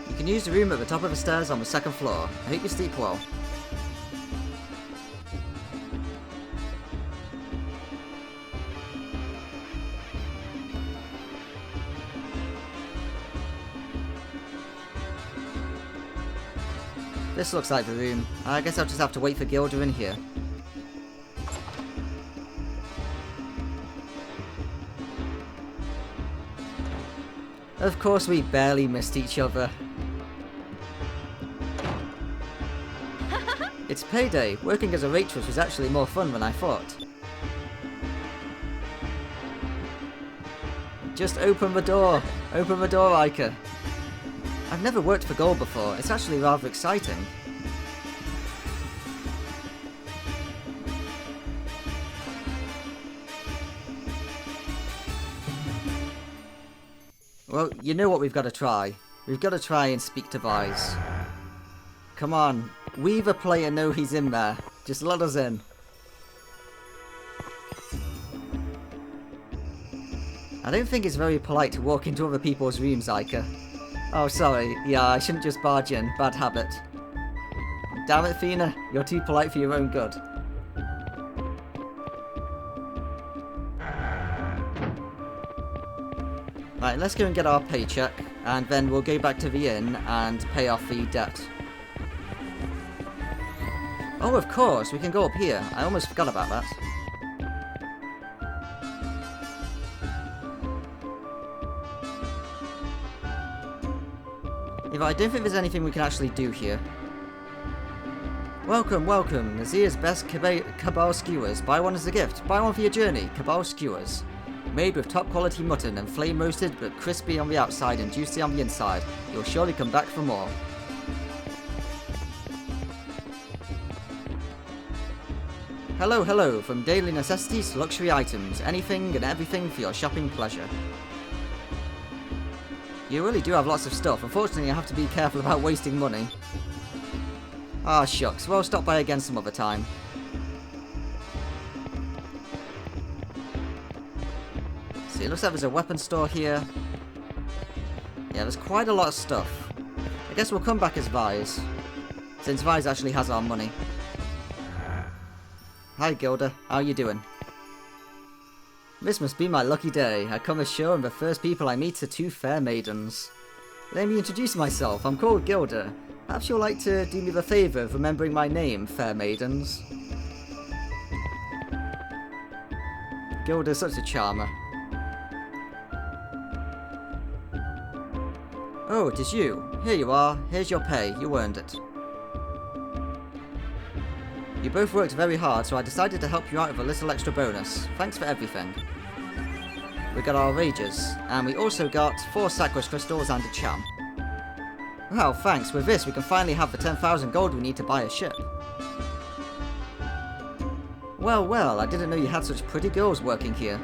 Speaker 1: You can use the room at the top of the stairs on the second floor. I hope you sleep well. This looks like the room. I guess I'll just have to wait for Gilder in here. Of course we barely missed each other. It's payday. Working as a waitress was actually more fun than I thought. Just open the door. Open the door, Aika. I've never worked for gold before. It's actually rather exciting. Well, you know what we've got to try. We've got to try and speak to Vise. Come on. We the player know he's in there. Just let us in. I don't think it's very polite to walk into other people's rooms, Aika. Oh, sorry. Yeah, I shouldn't just barge in. Bad habit. Damn it, Fina. You're too polite for your own good. Right, let's go and get our paycheck, and then we'll go back to the inn and pay off the debt. Oh, of course, we can go up here. I almost forgot about that. I don't think there's anything we can actually do here. Welcome, welcome. Nazia's best cabal skewers. Buy one as a gift. Buy one for your journey. Cabal skewers. Made with top quality mutton and flame roasted but crispy on the outside and juicy on the inside. You'll surely come back for more. Hello, hello, from daily necessities to luxury items, anything and everything for your shopping pleasure. You really do have lots of stuff. Unfortunately, I have to be careful about wasting money. Ah, shucks. Well, stop by again some other time. See, it looks like there's a weapon store here. Yeah, there's quite a lot of stuff. I guess we'll come back as Vise, since Vise actually has our money. Hi, Gilder. How you doing? This must be my lucky day. I come ashore and the first people I meet are two fair maidens. Let me introduce myself. I'm called Gilder. Perhaps you'll like to do me the favour of remembering my name, fair maidens. Gilder's such a charmer. Oh, it is you. Here you are. Here's your pay. You earned it. You both worked very hard, so I decided to help you out with a little extra bonus. Thanks for everything. We got our wages, and we also got 4 Sacros crystals and a charm. Well, thanks. With this, we can finally have the 10,000 gold we need to buy a ship. Well, well, I didn't know you had such pretty girls working here.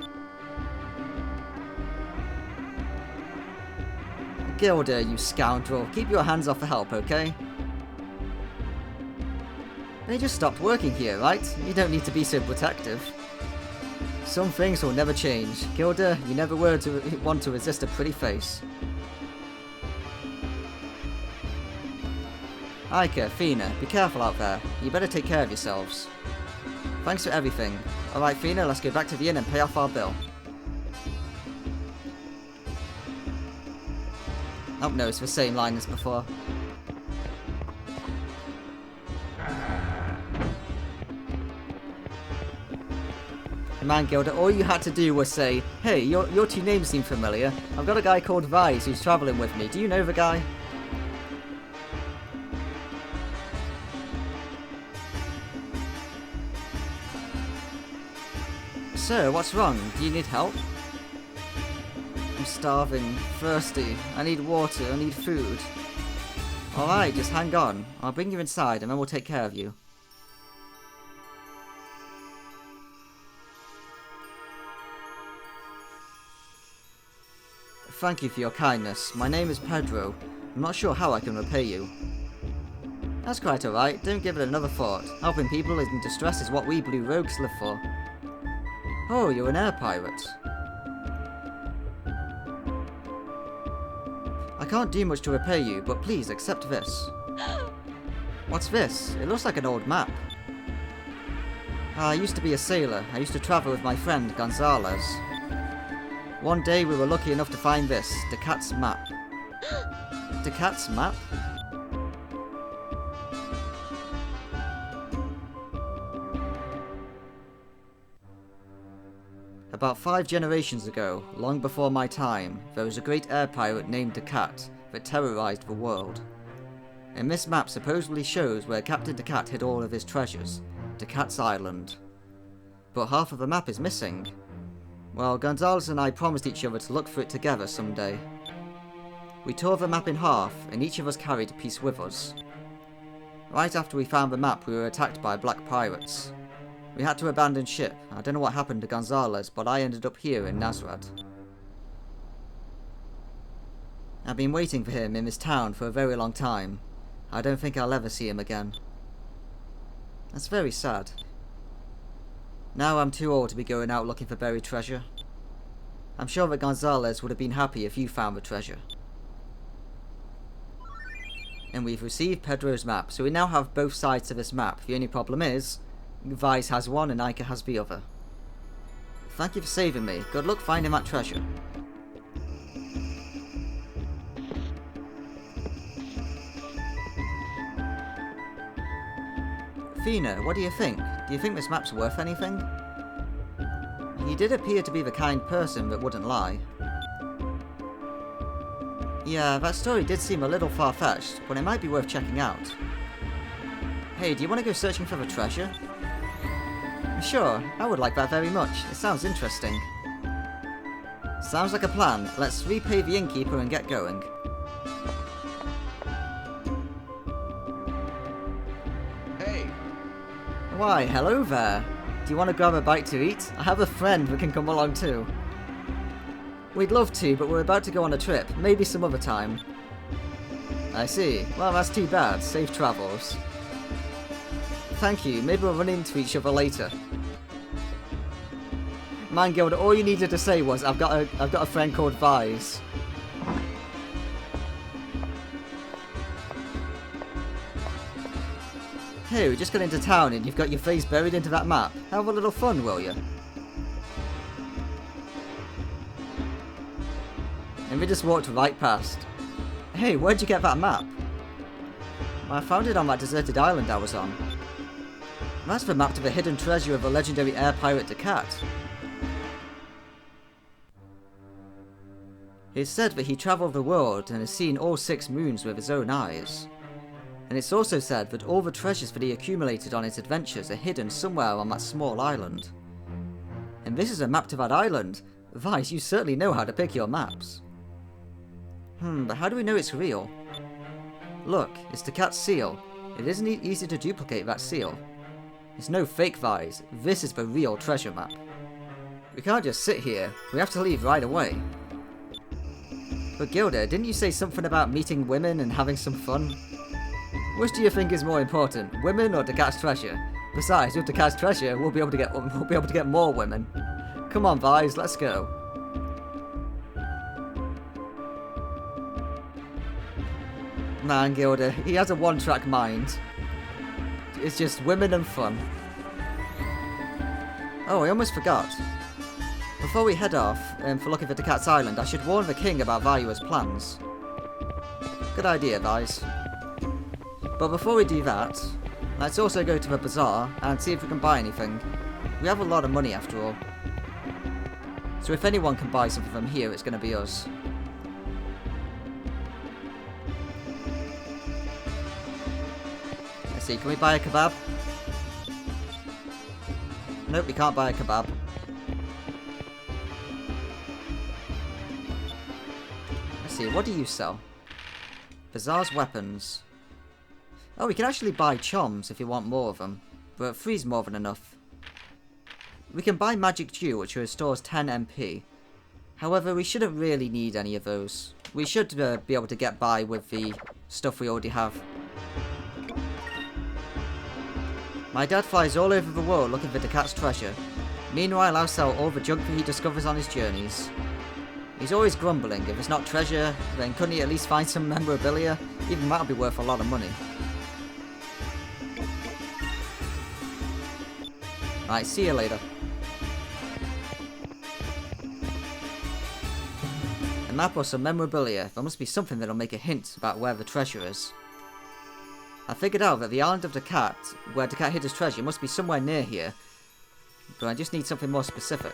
Speaker 1: Gilder, you scoundrel. Keep your hands off the help, okay? They just stopped working here, right? You don't need to be so protective. Some things will never change. Gilder, you never were to want to resist a pretty face. Aika, Fina, be careful out there. You better take care of yourselves. Thanks for everything. Alright, Fina, let's go back to the inn and pay off our bill. Oh no, it's the same line as before. Man, Gilder, all you had to do was say, hey, your two names seem familiar. I've got a guy called Vise who's travelling with me. Do you know the guy? Sir, what's wrong? Do you need help? I'm starving, thirsty, I need water, I need food. Alright, just hang on. I'll bring you inside and then we'll take care of you. Thank you for your kindness. My name is Pedro. I'm not sure how I can repay you. That's quite alright, don't give it another thought. Helping people in distress is what we blue rogues live for. Oh, you're an air pirate. I can't do much to repay you, but please accept this. What's this? It looks like an old map. I used to be a sailor. I used to travel with my friend Gonzalez. One day we were lucky enough to find this, the cat's map. The cat's map? About 5 generations ago, long before my time, there was a great air pirate named Decat that terrorized the world. And this map supposedly shows where Captain Decat hid all of his treasures, Decat's Island. But half of the map is missing. Well, Gonzalez and I promised each other to look for it together someday. We tore the map in half, and each of us carried a piece with us. Right after we found the map, we were attacked by black pirates. We had to abandon ship. I don't know what happened to Gonzalez, but I ended up here in Nazrad. I've been waiting for him in this town for a very long time. I don't think I'll ever see him again. That's very sad. Now I'm too old to be going out looking for buried treasure. I'm sure that Gonzalez would have been happy if you found the treasure. And we've received Pedro's map, so we now have both sides to this map. The only problem is, Vise has one and Aika has the other. Thank you for saving me. Good luck finding that treasure. Fina, what do you think? Do you think this map's worth anything? He did appear to be the kind person that wouldn't lie. Yeah, that story did seem a little far-fetched, but it might be worth checking out. Hey, do you want to go searching for the treasure? Sure, I would like that very much. It sounds interesting. Sounds like a plan. Let's repay the innkeeper and get going.
Speaker 3: Hey,
Speaker 1: Why, hello there. you want to grab a bite to eat? I have a friend that can come along too. We'd love to, but we're about to go on a trip. Maybe some other time. I see. Well, that's too bad. Safe travels. Thank you. Maybe we'll run into each other later. Man, Gilder, all you needed to say was, I've got a friend called Vise. Hey, we just got into town and you've got your face buried into that map. Have a little fun, will you? And we just walked right past. Hey, where'd you get that map? I found it on that deserted island I was on. That's the map to the hidden treasure of the legendary air pirate Decat. It's said that he travelled the world and has seen all 6 moons with his own eyes. And it's also said that all the treasures that he accumulated on his adventures are hidden somewhere on that small island. And this is a map to that island. Vice, you certainly know how to pick your maps. But how do we know it's real? Look, it's Decat's seal. It isn't easy to duplicate that seal. It's no fake Vice. This is the real treasure map. We can't just sit here. We have to leave right away. But Gilder, didn't you say something about meeting women and having some fun? Which do you think is more important, women or Decat's treasure? Besides, with Decat's treasure, we'll be able to get more women. Come on, Vise, let's go. Man, Gilder, he has a one-track mind. It's just women and fun. Oh, I almost forgot. Before we head off for looking for Decat's island, I should warn the king about Valua's plans. Good idea, Vise. But before we do that, let's also go to the bazaar and see if we can buy anything. We have a lot of money after all. So if anyone can buy something from here, it's going to be us. Let's see, can we buy a kebab? Nope, we can't buy a kebab. Let's see, what do you sell? Bazaar's weapons. Oh, we can actually buy choms if you want more of them, but 3's more than enough. We can buy magic dew, which restores 10 MP. However, we shouldn't really need any of those. We should be able to get by with the stuff we already have. My dad flies all over the world looking for Decat's treasure. Meanwhile, I'll sell all the junk that he discovers on his journeys. He's always grumbling. If it's not treasure, then couldn't he at least find some memorabilia? Even that would be worth a lot of money. Right, see you later. A map or some memorabilia. There must be something that'll make a hint about where the treasure is. I figured out that the island of Decat, where Decat hid his treasure, must be somewhere near here. But I just need something more specific.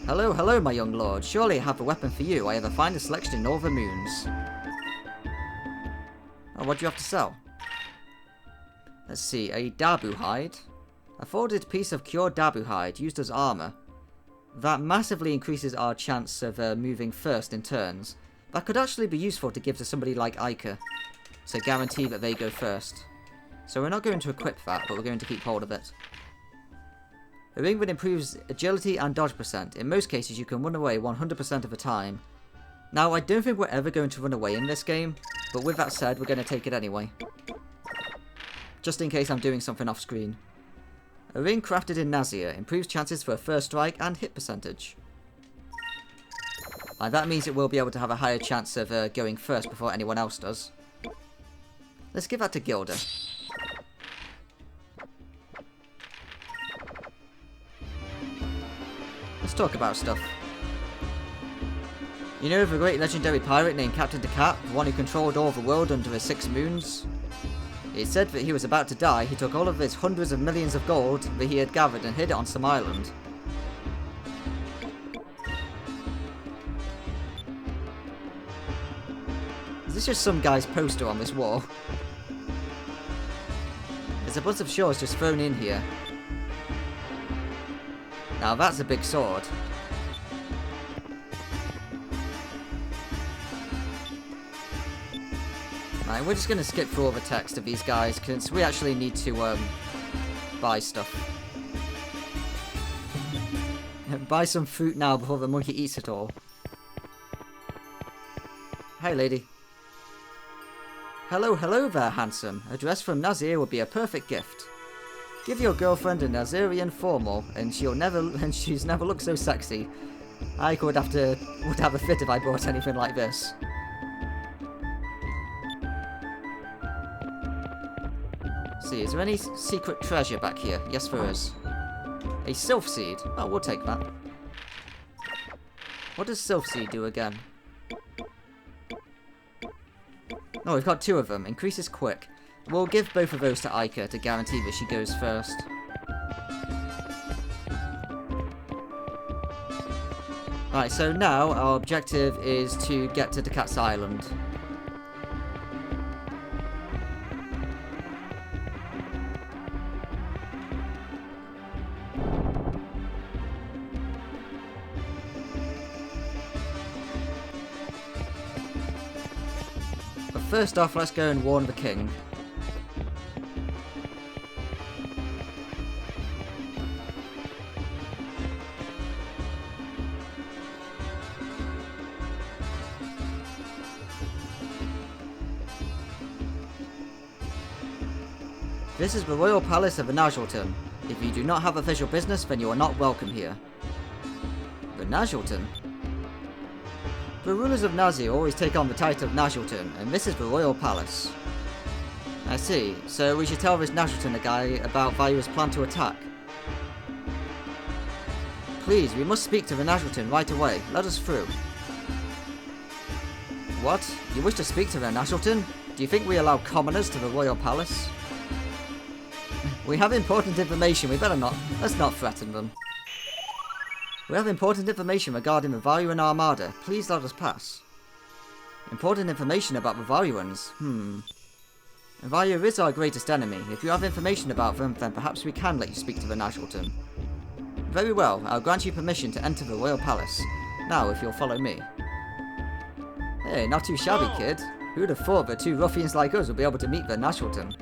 Speaker 1: Hello, hello, my young lord. Surely I have a weapon for you. I have a finer selection in all the moons. Oh, what do you have to sell? Let's see, a Dabu hide. A folded piece of cured Dabu hide used as armor. That massively increases our chance of moving first in turns. That could actually be useful to give to somebody like Aika, to guarantee that they go first. So we're not going to equip that, but we're going to keep hold of it. A ring that improves agility and dodge percent. In most cases, you can run away 100% of the time. Now, I don't think we're ever going to run away in this game, but with that said, we're going to take it anyway. Just in case I'm doing something off screen. A ring crafted in Nazia improves chances for a first strike and hit percentage. That means it will be able to have a higher chance of going first before anyone else does. Let's give that to Gilder. Let's talk about stuff. You know of a great legendary pirate named Captain Decat, the one who controlled all the world under his 6 moons? It said that he was about to die. He took all of his hundreds of millions of gold that he had gathered and hid it on some island. Is this just some guy's poster on this wall? There's a bunch of shores just thrown in here. Now that's a big sword. Right, we're just going to skip through all the text of these guys, because we actually need to buy stuff. Buy some fruit now before the monkey eats it all. Hi, lady. Hello, hello there, handsome. A dress from Nazir would be a perfect gift. Give your girlfriend a Nazirian formal, and she's never looked so sexy. Aika would have a fit if I bought anything like this. See, is there any secret treasure back here? Yes, there is. A sylph seed. Oh, we'll take that. What does sylph seed do again? Oh, we've got 2 of them. Increases quick. We'll give both of those to Aika to guarantee that she goes first. Right, so now our objective is to get to the Cat's Island. But first off, let's go and warn the king. This is the Royal Palace of Najalton. If you do not have official business, then you are not welcome here. The Najalton? The rulers of Nazir always take on the title of Najalton, and this is the Royal Palace. I see, so we should tell this Najalton guy about Valua's plan to attack. Please, we must speak to the Najalton right away. Let us through. What? You wish to speak to the Najalton? Do you think we allow commoners to the Royal Palace? We have important information, we better not. Let's not threaten them. We have important information regarding the Valuan Armada. Please let us pass. Important information about the Valuans? Valua is our greatest enemy. If you have information about them, then perhaps we can let you speak to the Najalton. Very well, I'll grant you permission to enter the Royal Palace. Now, if you'll follow me. Hey, not too shabby, kid. Who'd have thought that 2 ruffians like us would be able to meet the Najalton?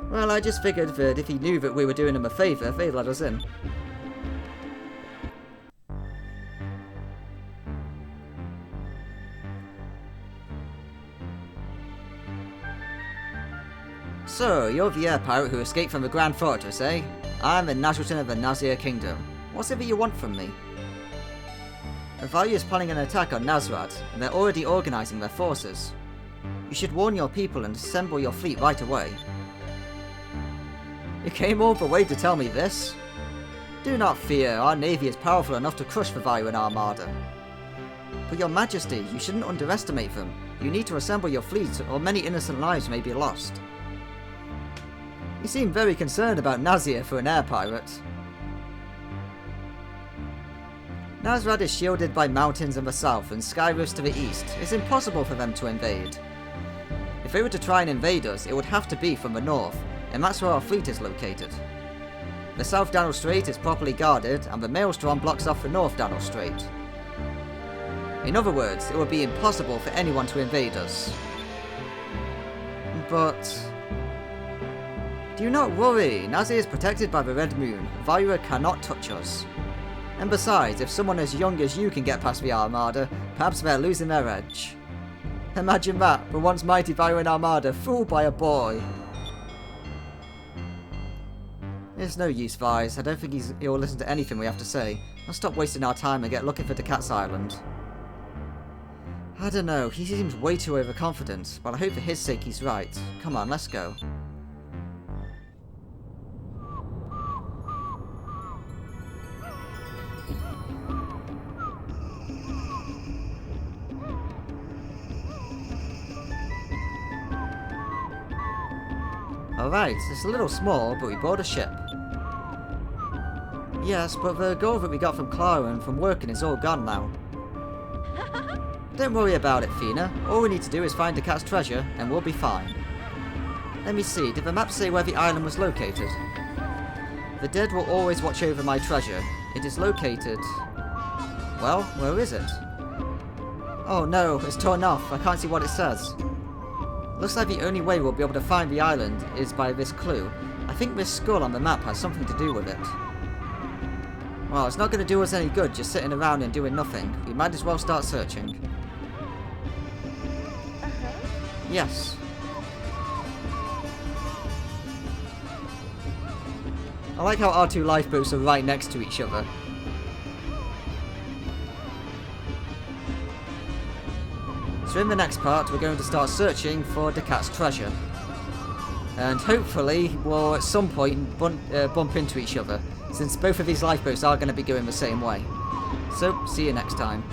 Speaker 1: Well, I just figured that if he knew that we were doing him a favour, they'd let us in. So, you're the air pirate who escaped from the Grand Fortress, eh? I'm the Najalton of the Nazir Kingdom. What's it that you want from me? Valua is planning an attack on Nazrad, and they're already organising their forces. You should warn your people and assemble your fleet right away. You came all the way to tell me this? Do not fear, our navy is powerful enough to crush the Valuan Armada. But your majesty, you shouldn't underestimate them. You need to assemble your fleet, or many innocent lives may be lost. You seem very concerned about Nazir for an air pirate. Nazrad is shielded by mountains in the south and sky rifts to the east. It's impossible for them to invade. If they were to try and invade us, it would have to be from the north, and that's where our fleet is located. The South Daniel Strait is properly guarded, and the Maelstrom blocks off the North Daniel Strait. In other words, it would be impossible for anyone to invade us. But do not worry, Nazir is protected by the Red Moon. Valua cannot touch us. And besides, if someone as young as you can get past the Armada, perhaps they're losing their edge. Imagine that, the once mighty Valuan Armada fooled by a boy. It's no use, Vise. I don't think he'll listen to anything we have to say. Let's stop wasting our time and get looking for the Cat's Island. I don't know, he seems way too overconfident, but I hope for his sake he's right. Come on, let's go. Alright, it's a little small, but we bought a ship. Yes, but the gold that we got from Clara and from working is all gone now. Don't worry about it, Fina. All we need to do is find the cat's treasure, and we'll be fine. Let me see, did the map say where the island was located? The dead will always watch over my treasure. It is located... Well, where is it? Oh no, it's torn off. I can't see what it says. Looks like the only way we'll be able to find the island is by this clue. I think this skull on the map has something to do with it. Well, it's not going to do us any good just sitting around and doing nothing. We might as well start searching. Yes. I like how our two lifeboats are right next to each other. So in the next part, we're going to start searching for the cat's treasure. And hopefully, we'll at some point bump into each other, since both of these lifeboats are going to be going the same way. So, see you next time.